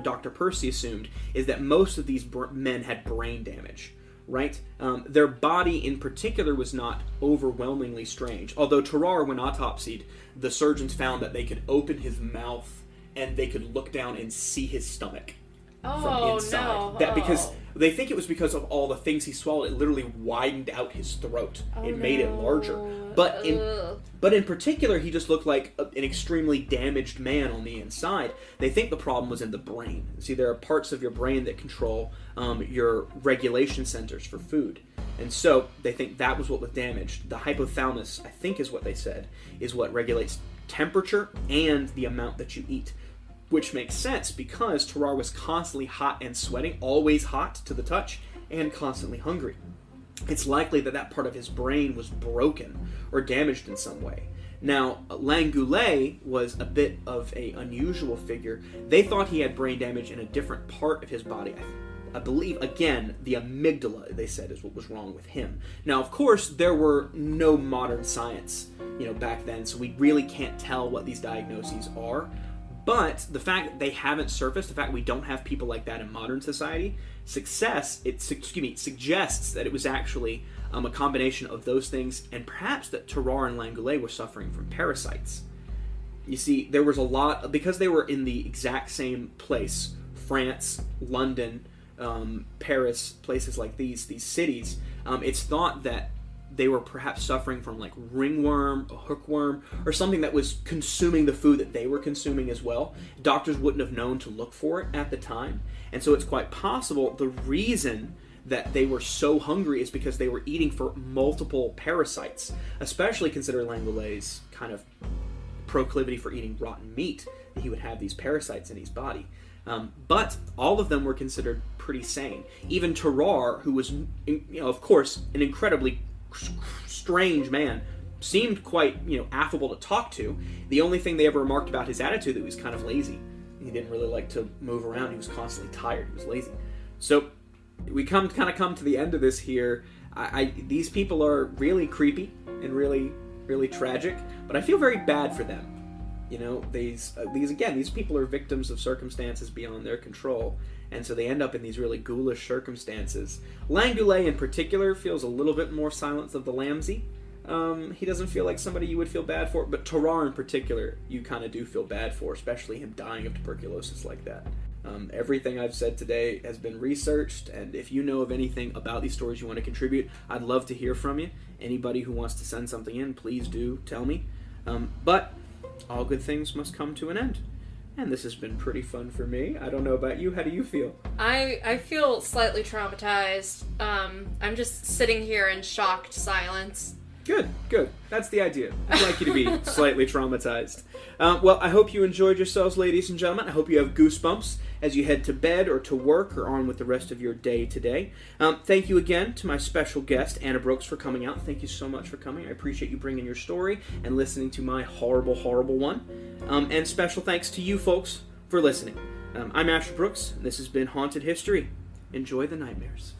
Dr. Percy assumed, is that most of these men had brain damage, right? Their body in particular was not overwhelmingly strange. Although Tarrare, when autopsied, the surgeons found that they could open his mouth and they could look down and see his stomach from inside. No. Because they think it was because of all the things he swallowed. It literally widened out his throat. It made it larger. But in particular, he just looked like an extremely damaged man on the inside. They think the problem was in the brain. See, there are parts of your brain that control your regulation centers for food. And so they think that was what was damaged. The hypothalamus, I think is what they said, is what regulates temperature and the amount that you eat. Which makes sense because Tarrare was constantly hot and sweating, always hot to the touch, and constantly hungry. It's likely that that part of his brain was broken or damaged in some way. Now, Langoulet was a bit of an unusual figure. They thought he had brain damage in a different part of his body. I believe, again, the amygdala, they said, is what was wrong with him. Now, of course, there were no modern science, back then, so we really can't tell what these diagnoses are. But the fact that they haven't surfaced, the fact we don't have people like that in modern society, suggests that it was actually a combination of those things, and perhaps that Tarrare and Langoulet were suffering from parasites. You see, there was a lot, because they were in the exact same place, France, London, Paris, places like these cities, it's thought that they were perhaps suffering from like ringworm, a hookworm, or something that was consuming the food that they were consuming as well. Doctors wouldn't have known to look for it at the time. And so it's quite possible the reason that they were so hungry is because they were eating for multiple parasites, especially considering Langoulet's kind of proclivity for eating rotten meat, that he would have these parasites in his body. But all of them were considered pretty sane. Even Tarrare, who was, of course, an incredibly strange man, seemed quite, affable to talk to. The only thing they ever remarked about his attitude that he was kind of lazy. He didn't really like to move around. He was constantly tired. He was lazy. So we come to the end of this here. These people are really creepy and really, really tragic, but I feel very bad for them. These people are victims of circumstances beyond their control, and so they end up in these really ghoulish circumstances. Langoulet in particular feels a little bit more Silence of the Lambsy. He doesn't feel like somebody you would feel bad for, but Tarrare in particular, you kind of do feel bad for, especially him dying of tuberculosis like that. Everything I've said today has been researched, and if you know of anything about these stories you want to contribute, I'd love to hear from you. Anybody who wants to send something in, please do tell me. But all good things must come to an end. And this has been pretty fun for me. I don't know about you. How do you feel? I feel slightly traumatized. I'm just sitting here in shocked silence. Good. That's the idea. I'd like you to be slightly traumatized. Well, I hope you enjoyed yourselves, ladies and gentlemen. I hope you have goosebumps as you head to bed or to work or on with the rest of your day today. Thank you again to my special guest, Anna Brooks, for coming out. Thank you so much for coming. I appreciate you bringing your story and listening to my horrible, horrible one. And special thanks to you folks for listening. I'm Asher Brooks, and this has been Haunted History. Enjoy the nightmares.